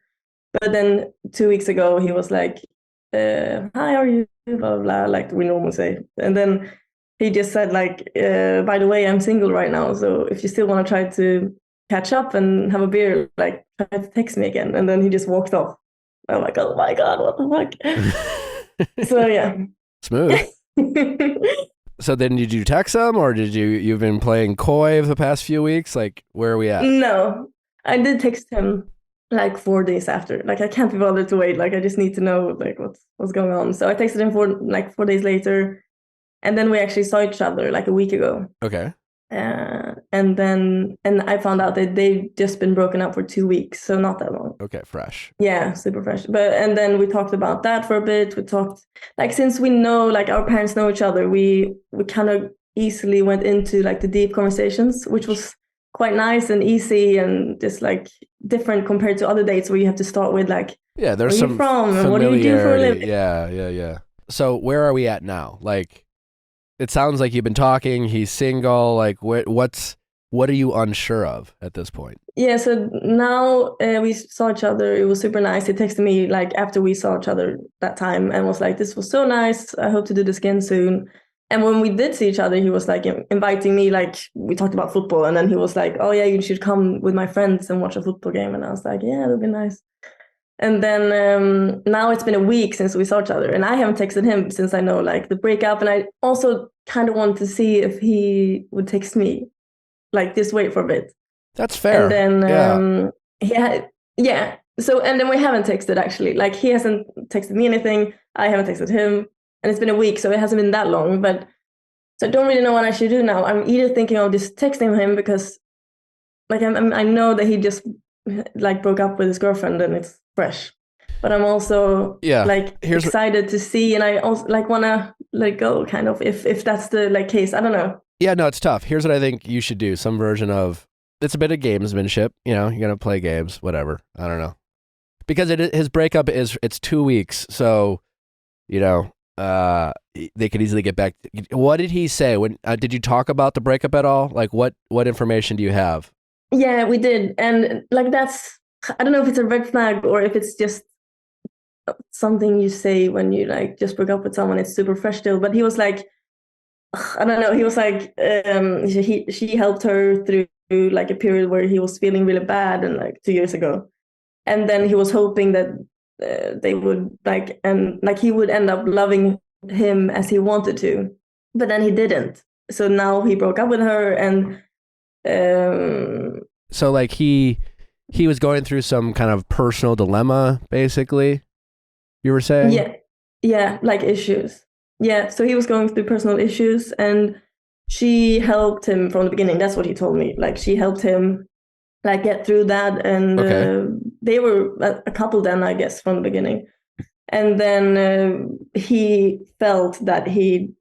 But then 2 weeks ago, he was like, hi, how are you? Blah, blah, blah, like we normally say. And then he just said like, by the way, I'm single right now. So if you still want to try to catch up and have a beer, like try to text me again. And then he just walked off. I'm like, oh my God, what the fuck? So yeah. Smooth. So then did you text him or you've been playing coy for the past few weeks? Like, where are we at? No, I did text him like 4 days after. Like I can't be bothered to wait. Like I just need to know like what's going on. So I texted him 4 days later. And then we actually saw each other like a week ago. Okay. And I found out that they've just been broken up for 2 weeks, so not that long. Okay, fresh. Yeah, super fresh. And then we talked about that for a bit. We talked like since we know like our parents know each other, we kind of easily went into like the deep conversations, which was quite nice and easy and just like different compared to other dates where you have to start with like yeah, there's where some you from and what do you do for a living? Yeah. So where are we at now? Like, it sounds like you've been talking. He's single. Like, what's what are you unsure of at this point? Yeah, so now we saw each other. It was super nice. He texted me like after we saw each other that time and was like, "This was so nice. I hope to do this again soon." And when we did see each other, he was like inviting me. Like we talked about football, and then he was like, "Oh yeah, you should come with my friends and watch a football game." And I was like, "Yeah, that'd be nice." And then now it's been a week since we saw each other, and I haven't texted him since I know like the breakup. And I also kind of wanted to see if he would text me, like just wait for a bit. That's fair. And then yeah. So and then we haven't texted actually. Like he hasn't texted me anything. I haven't texted him, and it's been a week, so it hasn't been that long. But so I don't really know what I should do now. I'm either thinking of just texting him because, like, I know that he just like broke up with his girlfriend and it's fresh. But I'm also like excited to see, and I also like want to let go kind of if that's the like case. I don't know. Yeah, no, it's tough. Here's what I think you should do. Some version of, it's a bit of gamesmanship. You know, you're going to play games, whatever. I don't know. Because his breakup it's 2 weeks. So, you know, they could easily get back. What did he say? When did you talk about the breakup at all? Like what information do you have? Yeah, we did. And like that's, I don't know if it's a red flag or if it's just something you say when you like just broke up with someone. It's super fresh still. But he was like, I don't know. He was like, she helped her through like a period where he was feeling really bad, and like 2 years ago, and then he was hoping that they would like, and like he would end up loving him as he wanted to, but then he didn't. So now he broke up with her, and so like he was going through some kind of personal dilemma, basically. You were saying, yeah, like issues. Yeah, so he was going through personal issues, and she helped him from the beginning. That's what he told me. Like she helped him like get through that, and they were a couple then, I guess, from the beginning. And then he felt that he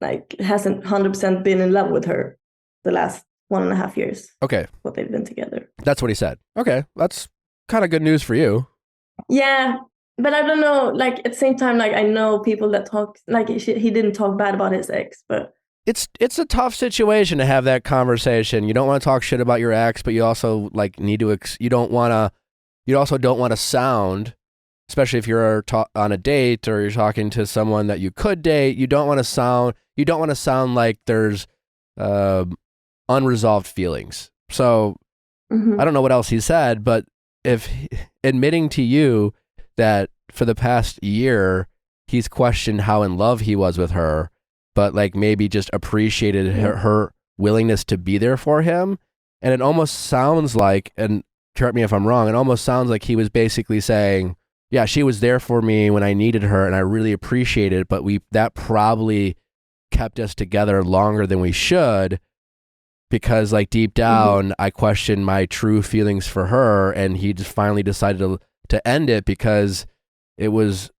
like hasn't 100% been in love with her the last 1.5 years. Okay, what they've been together. That's what he said. Okay, that's kind of good news for you. Yeah. But I don't know, like at the same time, like I know people that talk, like he didn't talk bad about his ex, but it's a tough situation to have that conversation. You don't want to talk shit about your ex, but you also like need to, you also don't want to sound, especially if you're on a date or you're talking to someone that you could date, you don't want to sound like there's unresolved feelings. So I don't know what else he said, but if admitting to you that for the past year, he's questioned how in love he was with her, but like maybe just appreciated her willingness to be there for him. And it almost sounds like, and correct me if I'm wrong, it almost sounds like he was basically saying, yeah, she was there for me when I needed her and I really appreciated it, but that probably kept us together longer than we should because like deep down, I questioned my true feelings for her, and he just finally decided to end it because he was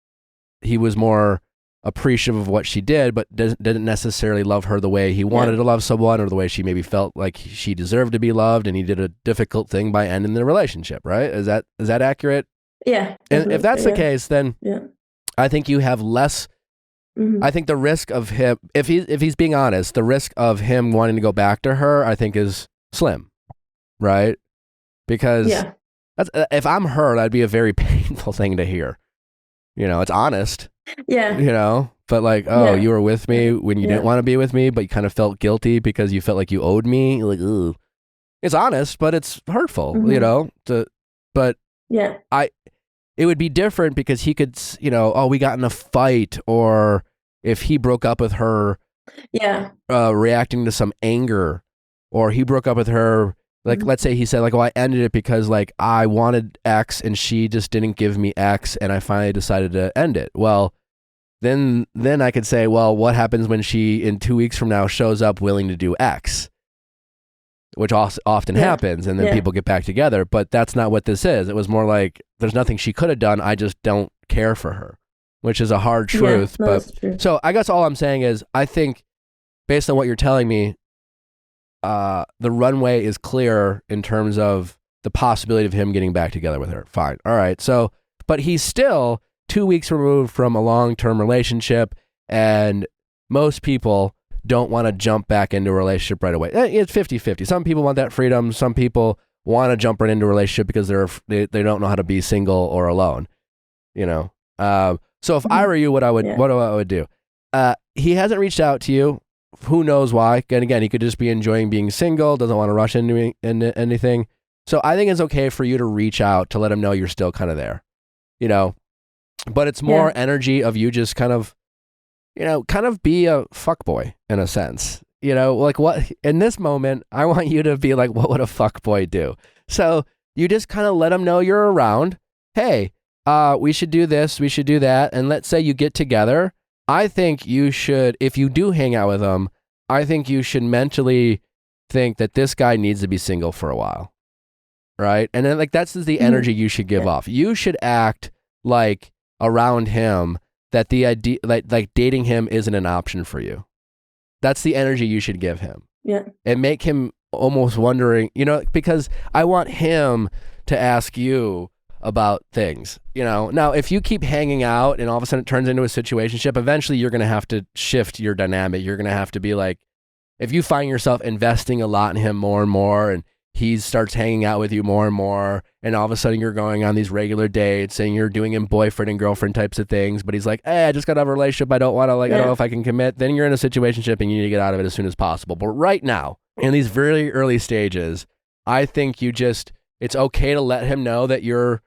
more appreciative of what she did, but didn't necessarily love her the way he wanted to love someone, or the way she maybe felt like she deserved to be loved, and he did a difficult thing by ending the relationship, right? Is that accurate? Yeah. And if that's the case, then I think you have less. I think the risk of him, if he's being honest, the risk of him wanting to go back to her, I think is slim, right? Because if I'm her, that'd be a very painful thing to hear. You know, it's honest. Yeah. You know, but like, you were with me when you didn't want to be with me, but you kind of felt guilty because you felt like you owed me. Like, ooh. It's honest, but it's hurtful, you know? But it would be different because he could, you know, we got in a fight, or if he broke up with her reacting to some anger, or he broke up with her, like, let's say he said, like, I ended it because, like, I wanted X and she just didn't give me X, and I finally decided to end it. Well, then I could say, well, what happens when she, in 2 weeks from now, shows up willing to do X? Which often happens, and then people get back together. But that's not what this is. It was more like, there's nothing she could have done, I just don't care for her, which is a hard truth. That's true. So I guess all I'm saying is, I think, based on what you're telling me, the runway is clear in terms of the possibility of him getting back together with her. Fine. All right. So, but he's still 2 weeks removed from a long-term relationship, and most people don't want to jump back into a relationship right away. It's 50-50. Some people want that freedom. Some people want to jump right into a relationship because they don't know how to be single or alone, you know? So if I were you, what I would do, he hasn't reached out to you. Who knows why? And again, he could just be enjoying being single, doesn't want to rush into anything. So I think it's okay for you to reach out to let him know you're still kind of there, you know, but it's more energy of you just kind of be a fuckboy in a sense, you know, like what in this moment, I want you to be like, what would a fuckboy do? So you just kind of let him know you're around. Hey, we should do this. We should do that. And let's say you get together. I think you should, if you do hang out with him, I think you should mentally think that this guy needs to be single for a while. Right. And then like, that's the energy you should give off. You should act like around him that the idea, like dating him isn't an option for you. That's the energy you should give him. Yeah. And make him almost wondering, you know, because I want him to ask you about things, you know. Now, if you keep hanging out and all of a sudden it turns into a situationship, eventually you're going to have to shift your dynamic. You're going to have to be like, if you find yourself investing a lot in him more and more, and he starts hanging out with you more and more, and all of a sudden you're going on these regular dates and you're doing him boyfriend and girlfriend types of things, but he's like, hey, I just got out of a relationship. I don't want to, like, I don't know if I can commit. Then you're in a situationship and you need to get out of it as soon as possible. But right now, in these very early stages, I think it's okay to let him know that you're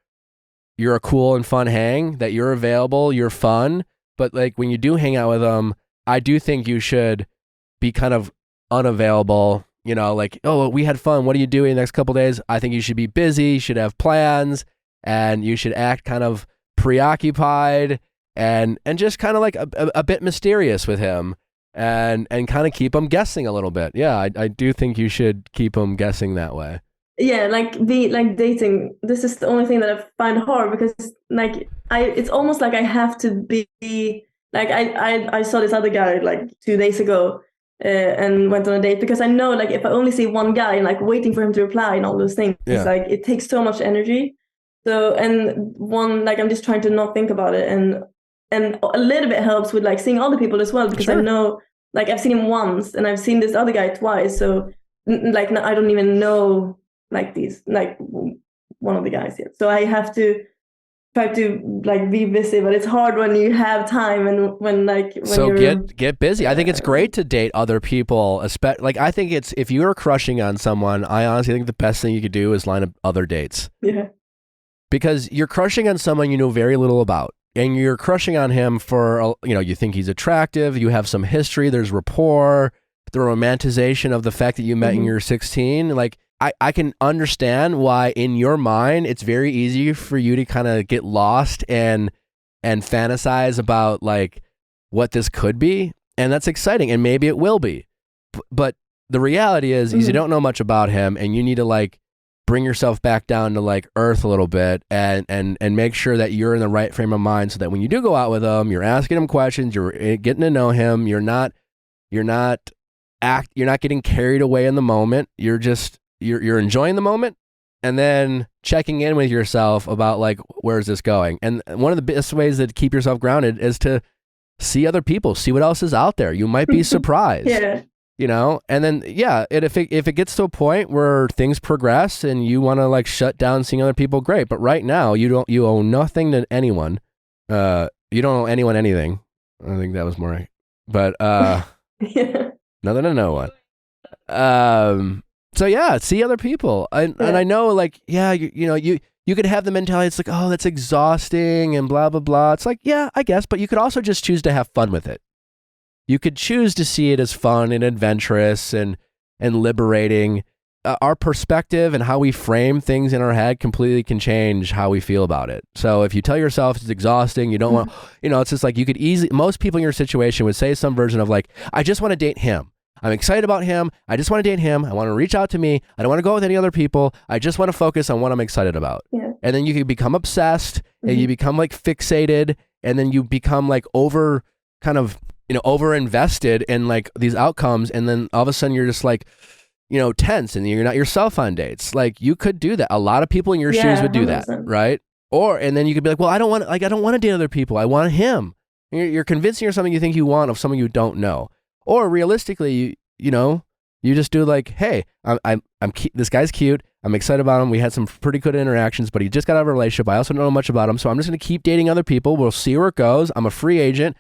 a cool and fun hang, that you're available, you're fun. But like when you do hang out with him, I do think you should be kind of unavailable, you know, like, oh, we had fun. What are you doing the next couple of days? I think you should be busy, you should have plans, and you should act kind of preoccupied and just kind of like a bit mysterious with him and kind of keep him guessing a little bit. Yeah, I do think you should keep him guessing that way. Yeah, like dating. This is the only thing that I find hard because like it's almost like I have to be like I saw this other guy like 2 days ago and went on a date because I know like if I only see one guy and like waiting for him to reply and all those things, it's like it takes so much energy. So I'm just trying to not think about it and a little bit helps with like seeing other people as well because I know like I've seen him once and I've seen this other guy twice. So like I don't even know like one of the guys yet. So I have to try to like be busy, but it's hard when you have time and when get busy. I think it's great to date other people, especially like I think it's if you're crushing on someone, I honestly think the best thing you could do is line up other dates. Yeah. Because you're crushing on someone you know very little about. And you're crushing on him for, you know, you think he's attractive, you have some history, there's rapport, the romanticization of the fact that you met when you were 16, like I can understand why in your mind it's very easy for you to kind of get lost and fantasize about like what this could be, and that's exciting, and maybe it will be. But the reality is you don't know much about him, and you need to like bring yourself back down to like earth a little bit and make sure that you're in the right frame of mind so that when you do go out with him, you're asking him questions, you're getting to know him, you're not getting carried away in the moment. You're enjoying the moment and then checking in with yourself about like, where's this going? And one of the best ways to keep yourself grounded is to see other people, see what else is out there. You might be surprised, you know? And then, if it gets to a point where things progress and you want to like shut down seeing other people, great. But right now you owe nothing to anyone. You don't owe anyone anything. I think that was more right. But, nothing to no one. So yeah, see other people. And I know like, you could have the mentality, it's like, oh, that's exhausting and blah, blah, blah. It's like, yeah, I guess, but you could also just choose to have fun with it. You could choose to see it as fun and adventurous and liberating. Our perspective and how we frame things in our head completely can change how we feel about it. So if you tell yourself it's exhausting, you don't want, it's just like you could most people in your situation would say some version of like, I just want to date him. I'm excited about him. I just want to date him. I want to reach out to me. I don't want to go with any other people. I just want to focus on what I'm excited about. Yeah. And then you can become obsessed and you become like fixated and then you become like over invested in like these outcomes. And then all of a sudden you're just like, tense and you're not yourself on dates. Like you could do that. A lot of people in your shoes would do 100%. That. Right. And then you could be like, well, I don't want to date other people. I want him. You're convincing yourself something you think you want of someone you don't know. Or realistically, you know, you just do like, hey, this guy's cute. I'm excited about him. We had some pretty good interactions, but he just got out of a relationship. I also don't know much about him, so I'm just going to keep dating other people. We'll see where it goes. I'm a free agent.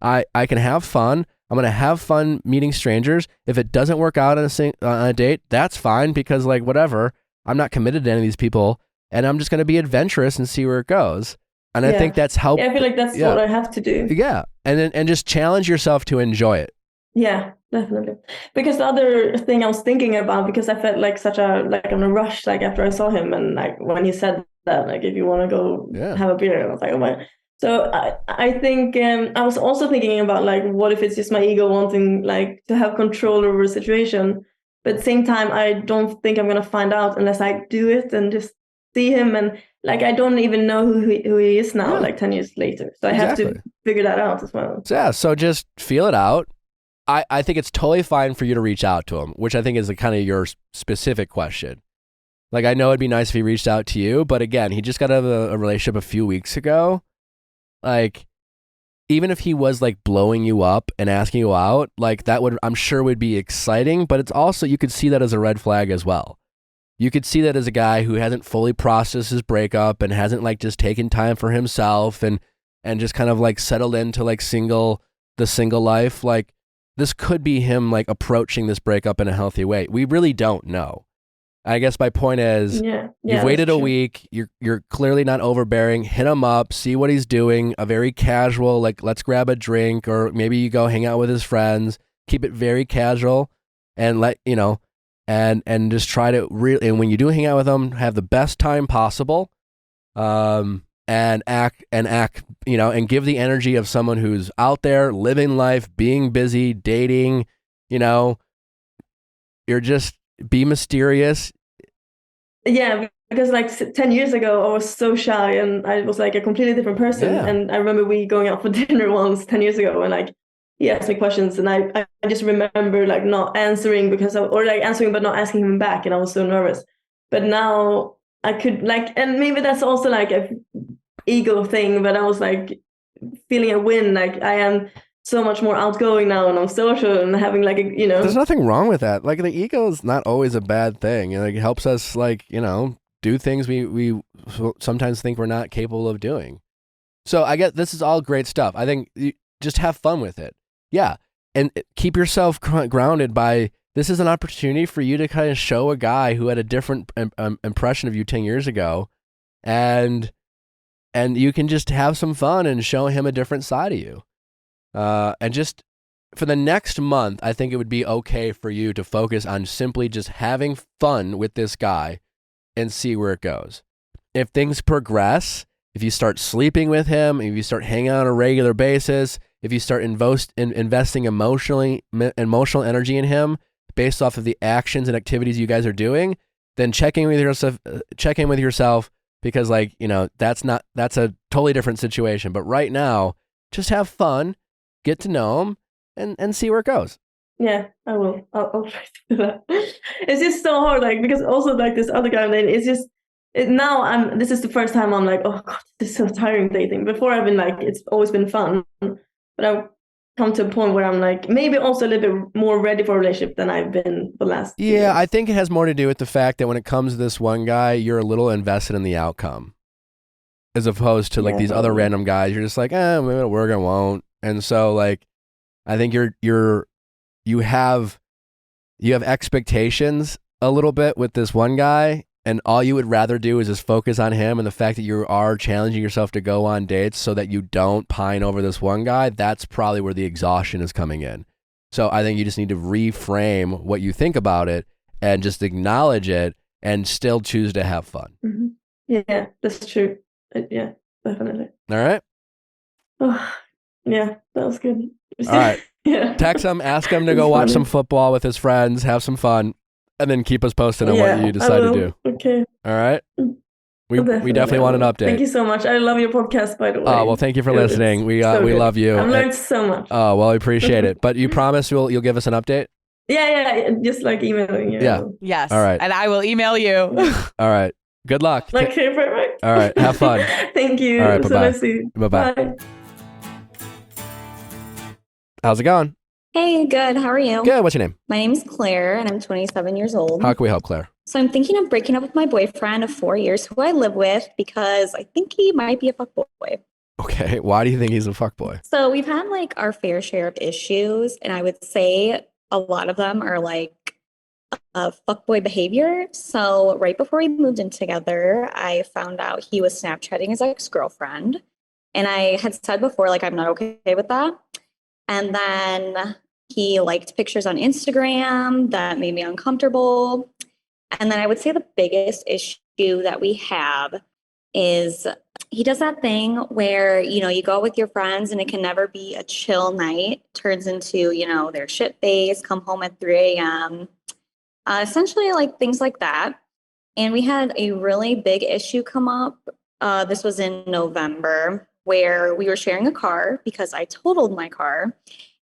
I can have fun. I'm going to have fun meeting strangers. If it doesn't work out on a date, that's fine, because like whatever, I'm not committed to any of these people, and I'm just going to be adventurous and see where it goes. And I think that's helpful. Yeah, I feel like that's what I have to do. Yeah. And just challenge yourself to enjoy it. Yeah, definitely. Because the other thing I was thinking about, because I felt like I'm in a rush, like after I saw him, and like when he said that, like, if you want to go have a beer, and I was like, oh my. So I think I was also thinking about like, what if it's just my ego wanting like to have control over a situation, but at the same time, I don't think I'm gonna find out unless I do it and just see him, and like I don't even know who he is now, like 10 years later. So I have to figure that out as well. Yeah, so just feel it out. I think it's totally fine for you to reach out to him, which I think is kind of your specific question. Like, I know it'd be nice if he reached out to you, but again, he just got out of a relationship a few weeks ago. Like, even if he was like blowing you up and asking you out, like that I'm sure would be exciting, but it's also, you could see that as a red flag as well. You could see that as a guy who hasn't fully processed his breakup and hasn't like just taken time for himself and just kind of like settled into like the single life. Like, this could be him like approaching this breakup in a healthy way. We really don't know. I guess my point is, you've waited a week. You're clearly not overbearing. Hit him up, see what he's doing. A very casual, like, let's grab a drink, or maybe you go hang out with his friends. Keep it very casual, and and just try to really. And when you do hang out with him, have the best time possible. And act, and give the energy of someone who's out there living life, being busy, dating, you're just, be mysterious. Yeah, because like 10 years ago, I was so shy and I was like a completely different person. Yeah. And I remember we going out for dinner once 10 years ago, and like he asked me questions, and I just remember like not answering or like answering but not asking him back, and I was so nervous. But now I could like, and maybe that's also like a ego thing, but I was like feeling a win. Like, I am so much more outgoing now, and I'm social and having like There's nothing wrong with that. Like, the ego is not always a bad thing. It helps us like, do things we sometimes think we're not capable of doing. So I get, this is all great stuff. I think you just have fun with it. Yeah. And keep yourself grounded by, this is an opportunity for you to kind of show a guy who had a different impression of you 10 years ago, and you can just have some fun and show him a different side of you. And just for the next month, I think it would be okay for you to focus on simply just having fun with this guy and see where it goes. If things progress, if you start sleeping with him, if you start hanging out on a regular basis, if you start investing emotional energy in him based off of the actions and activities you guys are doing, then check in with yourself, because like, that's a totally different situation. But right now, just have fun, get to know him, and see where it goes. Yeah, I will. I'll try to do that. It's just so hard, like, because also like this other guy, it's just this is the first time I'm like, oh God, this is so tiring dating. Before I've been like, it's always been fun, but I've come to a point where I'm like, maybe also a little bit more ready for a relationship than I've been the last few years. I think it has more to do with the fact that when it comes to this one guy, you're a little invested in the outcome, as opposed to like these other random guys. You're just like, maybe it'll work, it won't. And so like, I think you have expectations a little bit with this one guy, and all you would rather do is just focus on him and the fact that you are challenging yourself to go on dates so that you don't pine over this one guy. That's probably where the exhaustion is coming in. So I think you just need to reframe what you think about it and just acknowledge it and still choose to have fun. Mm-hmm. Yeah, that's true. Yeah, definitely. All right. Oh, yeah, that was good. All right. Yeah. Text him, ask him to go watch some football with his friends, have some fun, and then keep us posted on what you decide to do. Okay. All right. We definitely want an update. Thank you so much. I love your podcast, by the way. Oh, well, thank you for listening. We love you. I've learned so much. Oh, well, I appreciate it. But you promise you'll give us an update? Yeah. Just like emailing you. Yeah. Yes. All right. And I will email you. All right. Good luck. Okay, perfect. All right. Have fun. Thank you. All right. Bye-bye. So nice to see you. Bye-bye. Bye. How's it going? Hey, good. How are you? Good. What's your name? My name is Claire, and I'm 27 years old. How can we help, Claire? So I'm thinking of breaking up with my boyfriend of 4 years, who I live with, because I think he might be a fuckboy. Okay. Why do you think he's a fuckboy? So we've had like our fair share of issues, and I would say a lot of them are like fuckboy behavior. So right before we moved in together, I found out he was Snapchatting his ex-girlfriend. And I had said before, like, I'm not okay with that. And then he liked pictures on Instagram that made me uncomfortable. And then I would say the biggest issue that we have is he does that thing where, you know, you go out with your friends and it can never be a chill night, turns into, you know, their shit face, come home at 3 a.m. Essentially like things like that. And we had a really big issue come up. This was in November, where we were sharing a car because I totaled my car.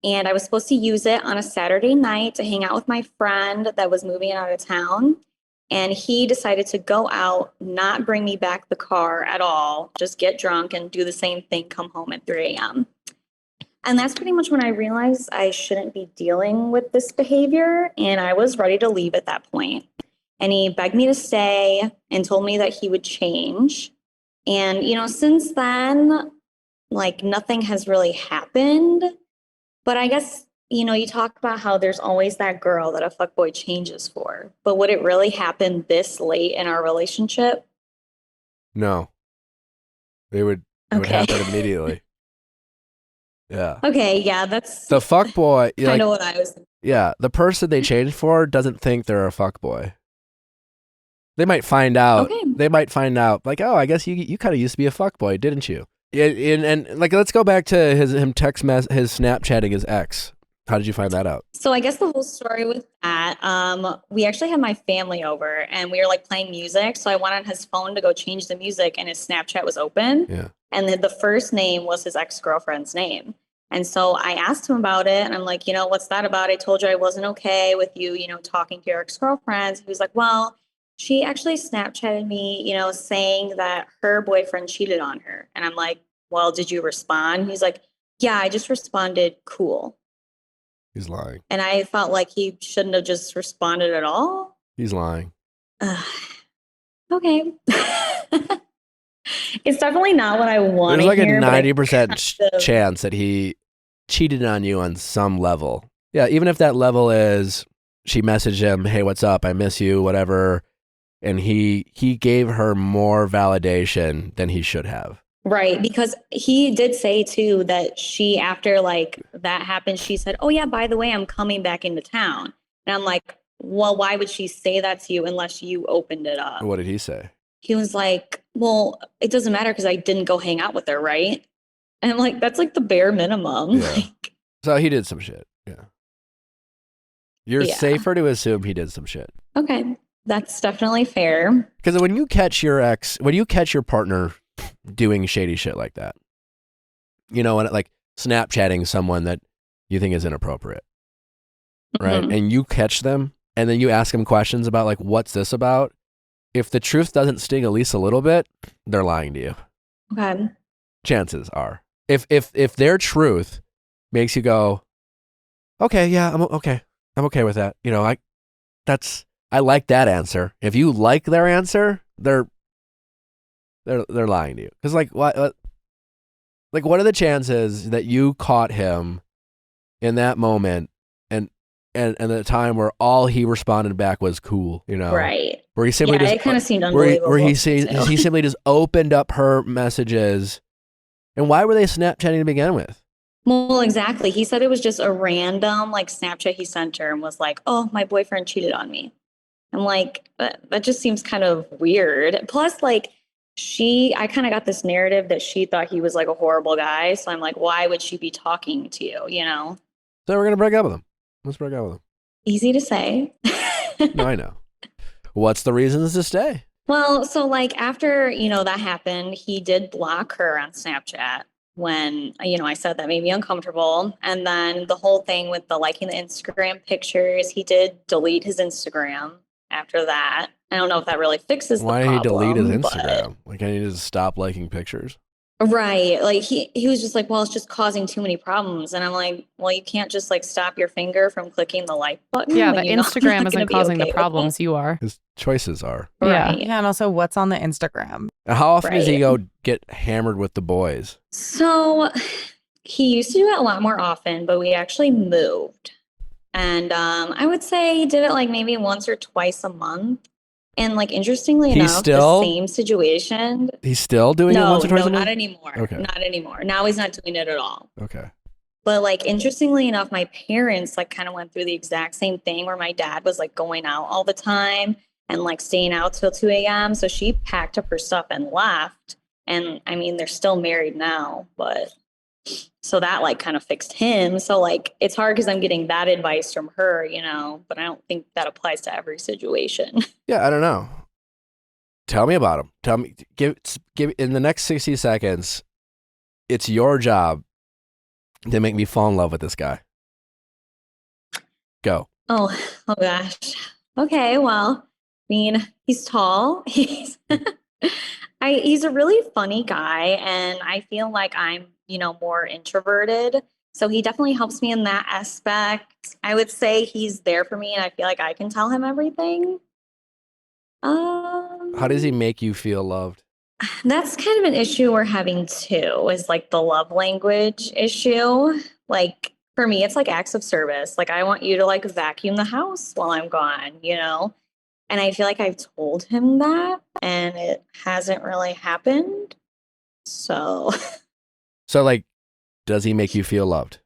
And I was supposed to use it on a Saturday night to hang out with my friend that was moving out of town. And he decided to go out, not bring me back the car at all, just get drunk and do the same thing, come home at 3 a.m. And that's pretty much when I realized I shouldn't be dealing with this behavior. And I was ready to leave at that point. And he begged me to stay and told me that he would change. And, you know, since then, like nothing has really happened. But I guess, you know, you talk about how there's always that girl that a fuckboy changes for. But would it really happen this late in our relationship? No. It would happen immediately. Yeah. Okay, yeah, that's The fuckboy, kind of what I was thinking. yeah, the person they change for doesn't think they're a fuckboy. They might find out. Okay. They might find out, like, oh, I guess you kind of used to be a fuckboy, didn't you? And like, let's go back to his Snapchatting his ex. How did you find that out? So I guess the whole story with that, we actually had my family over and we were like playing music. So I went on his phone to go change the music and his Snapchat was open. Yeah. And the first name was his ex-girlfriend's name. And so I asked him about it and I'm like, you know, what's that about? I told you I wasn't okay with you, you know, talking to your ex-girlfriends. He was like, well, she actually Snapchatted me, you know, saying that her boyfriend cheated on her. And I'm like, well, did you respond? He's like, yeah, I just responded, cool. He's lying. And I felt like he shouldn't have just responded at all. He's lying. Okay. It's definitely not what I want. There's like a 90% chance that he cheated on you on some level. Yeah, even if that level is she messaged him, hey, what's up? I miss you, whatever. And he gave her more validation than he should have. Right, because he did say too that she, after like that happened, she said, oh yeah, by the way, I'm coming back into town. And I'm like, well, why would she say that to you unless you opened it up? What did he say? He was like, well, it doesn't matter because I didn't go hang out with her, right? And I'm like, that's like the bare minimum. Yeah. Like, So he did some shit. Yeah. You're safer to assume he did some shit. okay, that's definitely fair. Because when you catch your partner doing shady shit like that, you know, and like Snapchatting someone that you think is inappropriate, right? Mhm. And you catch them and then you ask them questions about like, what's this about? If the truth doesn't sting at least a little bit, they're lying to you. Okay. Chances are. If their truth makes you go, okay, yeah, I'm okay with that. You know, I like that answer. If you like their answer, they're lying to you. Because like what are the chances that you caught him in that moment and at a time where all he responded back was cool, you know? Right. Where he simply it kind of seemed unbelievable. Where he simply just opened up her messages. And why were they Snapchatting to begin with? Well, exactly. He said it was just a random like Snapchat he sent her and was like, oh, my boyfriend cheated on me. I'm like, that just seems kind of weird. Plus, like, I kind of got this narrative that she thought he was like a horrible guy. So I'm like, why would she be talking to you, you know? So we're going to break up with him. Let's break up with him. Easy to say. No, I know. What's the reasons to stay? Well, so like after, you know, that happened, he did block her on Snapchat when, you know, I said that made me uncomfortable. And then the whole thing with the liking the Instagram pictures, he did delete his Instagram after that. I don't know if that really fixes the problem. Why did he delete his Instagram? Like, I need to stop liking pictures. Right. Like he was just like, well, it's just causing too many problems. And I'm like, well, you can't just like stop your finger from clicking the like button. Yeah, when the you know you're Instagram not gonna isn't be causing the okay with it. problems. You are. His choices are. Yeah. Right. Yeah, and also what's on the Instagram? And how often does he Right. go get hammered with the boys? So he used to do it a lot more often, but we actually moved. And I would say he did it like maybe once or twice a month. And like interestingly He's enough, still- the same situation. He's still doing it No, once or twice no, a month? not anymore. Okay. Not anymore. Now he's not doing it at all. Okay. But like interestingly enough, my parents like kind of went through the exact same thing where my dad was like going out all the time and like staying out till 2 a.m. So she packed up her stuff and left. And I mean, they're still married now, but so that like kind of fixed him. So like it's hard because I'm getting that advice from her, you know, but I don't think that applies to every situation. Yeah, I don't know. Tell me about him. Tell me, give in the next 60 seconds, it's your job to make me fall in love with this guy. Go. Oh gosh. Okay, well, I mean, he's tall. He's a really funny guy, and I feel like I'm, you know, more introverted. So he definitely helps me in that aspect. I would say he's there for me, and I feel like I can tell him everything. How does he make you feel loved? That's kind of an issue we're having too, is like the love language issue. Like for me, it's like acts of service. Like I want you to like vacuum the house while I'm gone, you know? And I feel like I've told him that and it hasn't really happened. So So, like, does he make you feel loved?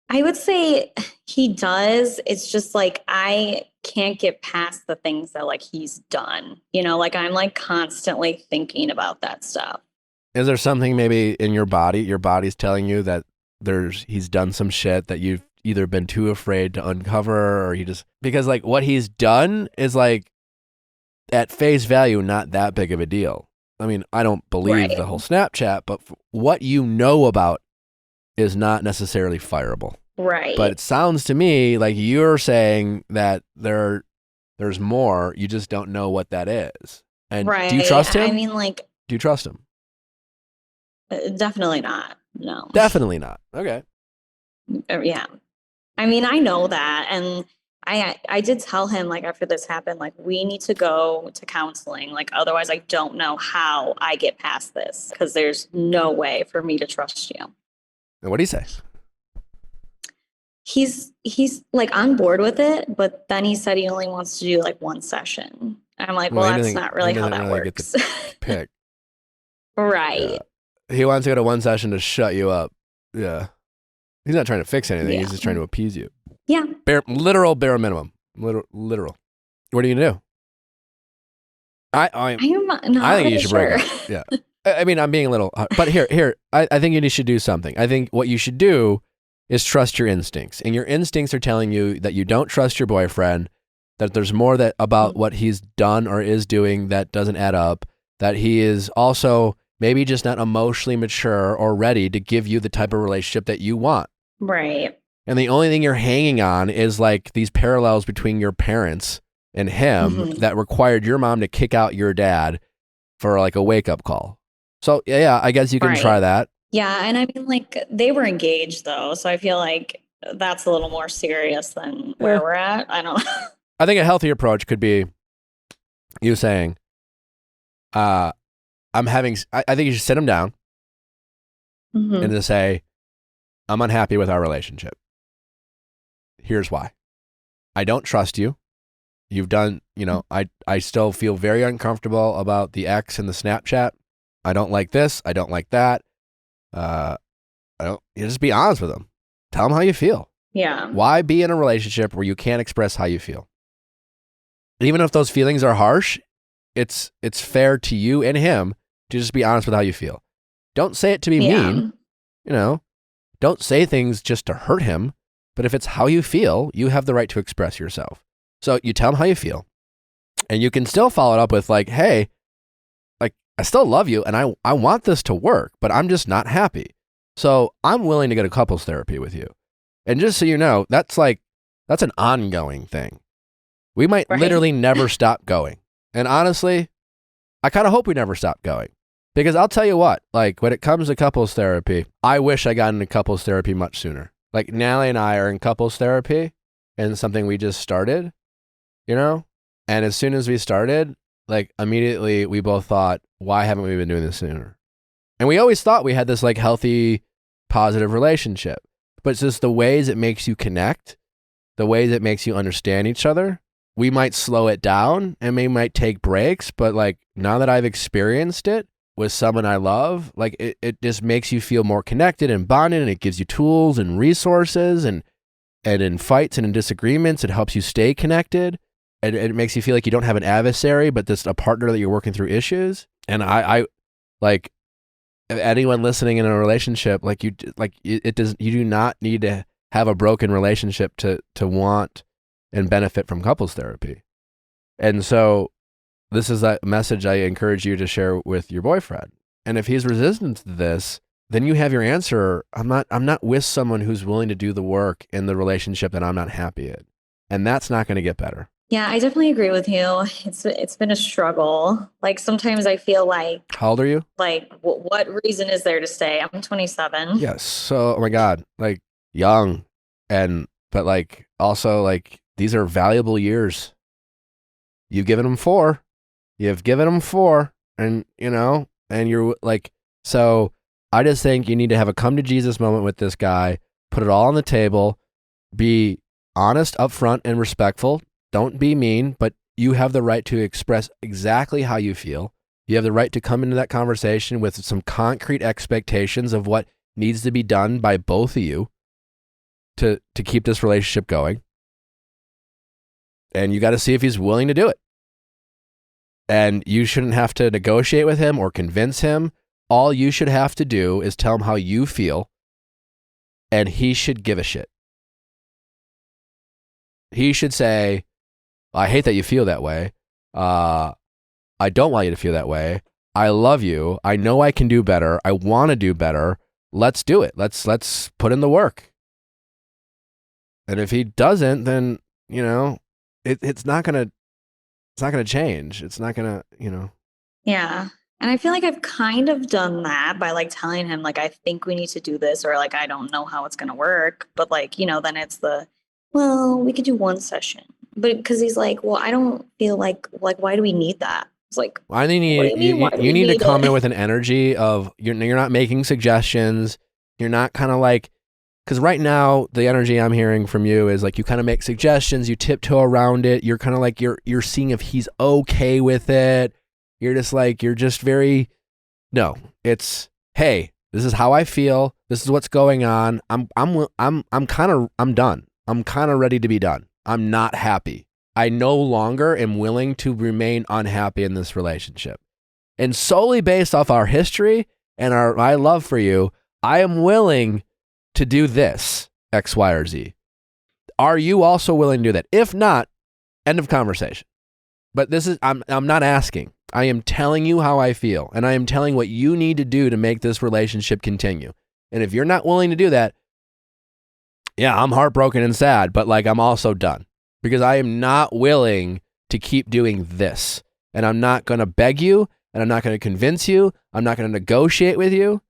I would say he does. It's just like I can't get past the things that like he's done. You know, like I'm like constantly thinking about that stuff. Is there something maybe in your body's telling you that he's done some shit that you've either been too afraid to uncover, or because like what he's done is like at face value not that big of a deal. I mean, I don't believe the whole Snapchat, but what you know about is not necessarily fireable. Right. But it sounds to me like you're saying that there's more, you just don't know what that is. And right. do you trust him? I mean, like, do you trust him? Definitely not. No. Definitely not. Okay. Yeah. I mean, I know that. And I did tell him, like, after this happened, like, we need to go to counseling. Like, otherwise, I don't know how I get past this because there's no way for me to trust you. And what do you say? He's like on board with it, but then he said he only wants to do like one session. And I'm like, well, that's not really how that works. Get the pick. Right. Yeah. He wants to go to one session to shut you up. Yeah. He's not trying to fix anything. Yeah. He's just trying to appease you. Yeah. Literal bare minimum. Literal. What are you gonna do? I am not I think really you should sure. break up. Yeah. I mean, I'm being a little, but here. I think you should do something. I think what you should do is trust your instincts, and your instincts are telling you that you don't trust your boyfriend, that there's more about what he's done or is doing that doesn't add up, that he is also maybe just not emotionally mature or ready to give you the type of relationship that you want. Right. And the only thing you're hanging on is like these parallels between your parents and him that required your mom to kick out your dad for like a wake-up call. So yeah, I guess you can try that. Yeah, and I mean, like, they were engaged, though, so I feel like that's a little more serious than where we're at. I don't know. I think a healthy approach could be you saying, I think you should sit him down and just say, I'm unhappy with our relationship. Here's why. I don't trust you. You've done, I still feel very uncomfortable about the X and the Snapchat. I don't like this. I don't like that. You just be honest with them. Tell them how you feel. Yeah. Why be in a relationship where you can't express how you feel? Even if those feelings are harsh, it's fair to you and him to just be honest with how you feel. Don't say it to be mean. Don't say things just to hurt him. But if it's how you feel, you have the right to express yourself. So you tell him how you feel, and you can still follow it up with like, hey, like, I still love you and I want this to work, but I'm just not happy. So I'm willing to go to couples therapy with you. And just so you know, that's an ongoing thing. We might literally never stop going. And honestly, I kind of hope we never stop going. Because I'll tell you what, like when it comes to couples therapy, I wish I got into couples therapy much sooner. Like Nally and I are in couples therapy and something we just started, you know? And as soon as we started, like immediately we both thought, why haven't we been doing this sooner? And we always thought we had this like healthy, positive relationship, but it's just the ways it makes you connect, the ways it makes you understand each other. We might slow it down and we might take breaks, but like now that I've experienced it with someone I love, like it just makes you feel more connected and bonded, and it gives you tools and resources, and in fights and in disagreements, it helps you stay connected. And it makes you feel like you don't have an adversary, but just a partner that you're working through issues. And I like anyone listening in a relationship, like you do not need to have a broken relationship to want and benefit from couples therapy. And so this is a message I encourage you to share with your boyfriend. And if he's resistant to this, then you have your answer. I'm not with someone who's willing to do the work in the relationship that I'm not happy in. And that's not going to get better. Yeah, I definitely agree with you. It's been a struggle. Like sometimes I feel like, How old are you? like what reason is there to stay? I'm 27. Yes. So, oh my God, like young, but like also like these are valuable years. You've given them 4. You've given them 4, and you know, and you're like, so I just think you need to have a come to Jesus moment with this guy, put it all on the table, be honest, upfront, and respectful. Don't be mean, but you have the right to express exactly how you feel. You have the right to come into that conversation with some concrete expectations of what needs to be done by both of you to keep this relationship going. And you got to see if he's willing to do it. And you shouldn't have to negotiate with him or convince him. All you should have to do is tell him how you feel, and he should give a shit. He should say, I hate that you feel that way. I don't want you to feel that way. I love you. I know I can do better. I want to do better. Let's do it. Let's put in the work. And if he doesn't, then, you know, it's not going to change. It's not going to, you know. Yeah. And I feel like I've kind of done that by like telling him like I think we need to do this, or like I don't know how it's going to work, but like, you know, then it's well, we could do one session. But because he's like, well, I don't feel like why do we need that? It's like, I think you need to come in with an energy of you're not making suggestions. You're not kind of like, because right now the energy I'm hearing from you is like you kind of make suggestions, you tiptoe around it. You're kind of like you're seeing if he's okay with it. You're just very, no. It's, hey, this is how I feel. This is what's going on. I'm done. I'm kind of ready to be done. I'm not happy. I no longer am willing to remain unhappy in this relationship. And solely based off our history and my love for you, I am willing to do this, X, Y, or Z. Are you also willing to do that? If not, end of conversation. But I'm not asking. I am telling you how I feel, and I am telling what you need to do to make this relationship continue. And if you're not willing to do that, yeah, I'm heartbroken and sad, but like I'm also done because I am not willing to keep doing this. And I'm not going to beg you, and I'm not going to convince you. I'm not going to negotiate with you.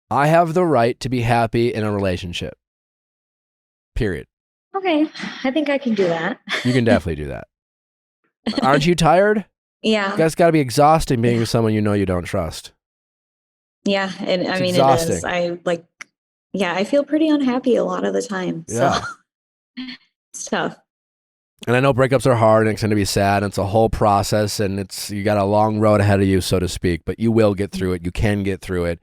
I have the right to be happy in a relationship. Period. okay, I think I can do that. You can definitely do that. Aren't you tired? Yeah. That's got to be exhausting being with someone you know you don't trust. Yeah. And I It's mean, exhausting. it is. I feel pretty unhappy a lot of the time. So it's tough. And I know breakups are hard and it's going to be sad. And it's a whole process and you got a long road ahead of you, so to speak, but you will get through it. You can get through it.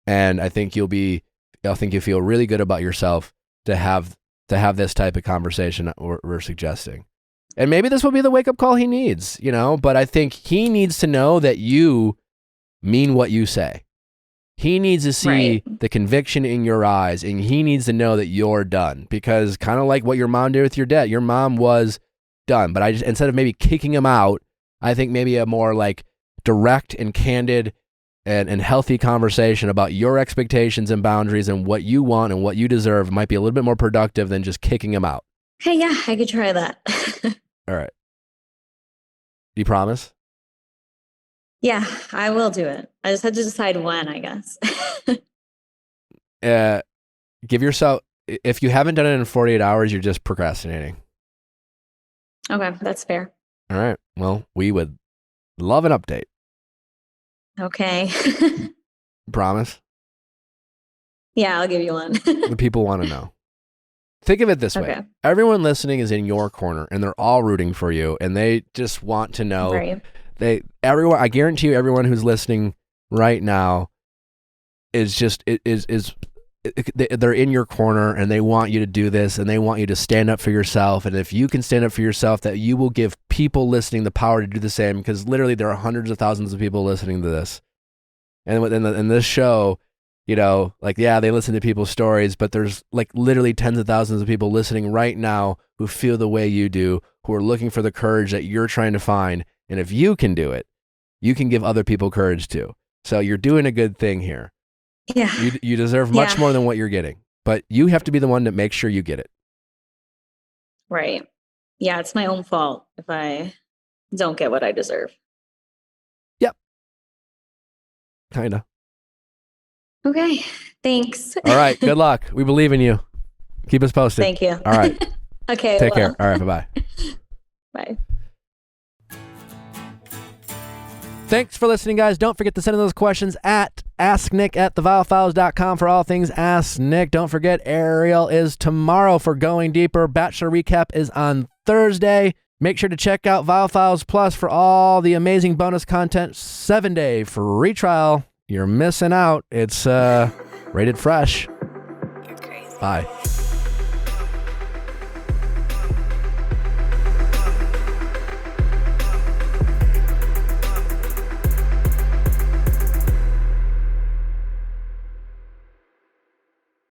And I think you'll feel really good about yourself to have this type of conversation that we're suggesting. And maybe this will be the wake-up call he needs, you know, but I think he needs to know that you mean what you say. He needs to see the conviction in your eyes, and he needs to know that you're done, because kind of like what your mom did with your dad, your mom was done. But instead of maybe kicking him out, I think maybe a more like direct and candid and healthy conversation about your expectations and boundaries and what you want and what you deserve might be a little bit more productive than just kicking him out. Hey, yeah, I could try that. All right. You promise? Yeah, I will do it. I just had to decide when, I guess. Give yourself, if you haven't done it in 48 hours, you're just procrastinating. Okay, that's fair. All right. Well, we would love an update. Okay. Promise? Yeah, I'll give you one. The people want to know. Think of it this way. Okay. Everyone listening is in your corner and they're all rooting for you and they just want to know. Right. I guarantee you everyone who's listening right now they're in your corner and they want you to do this and they want you to stand up for yourself. And if you can stand up for yourself, that you will give people listening the power to do the same, because literally there are hundreds of thousands of people listening to this. And in this show, you know, like, yeah, they listen to people's stories, but there's like literally tens of thousands of people listening right now who feel the way you do, who are looking for the courage that you're trying to find. And if you can do it, you can give other people courage too. So you're doing a good thing here. Yeah. You deserve much more than what you're getting, but you have to be the one to make sure you get it. Right. Yeah, it's my own fault if I don't get what I deserve. Yep. Kinda. Okay. Thanks. All right. Good luck. We believe in you. Keep us posted. Thank you. All right. Okay. Take care. All right. Bye-bye. Bye. Thanks for listening, guys. Don't forget to send in those questions at asknick@theviallfiles.com for all things Ask Nick. Don't forget, Ariel is tomorrow for Going Deeper. Bachelor Recap is on Thursday. Make sure to check out Viall Files Plus for all the amazing bonus content. 7-day free trial. You're missing out. It's rated fresh. Bye.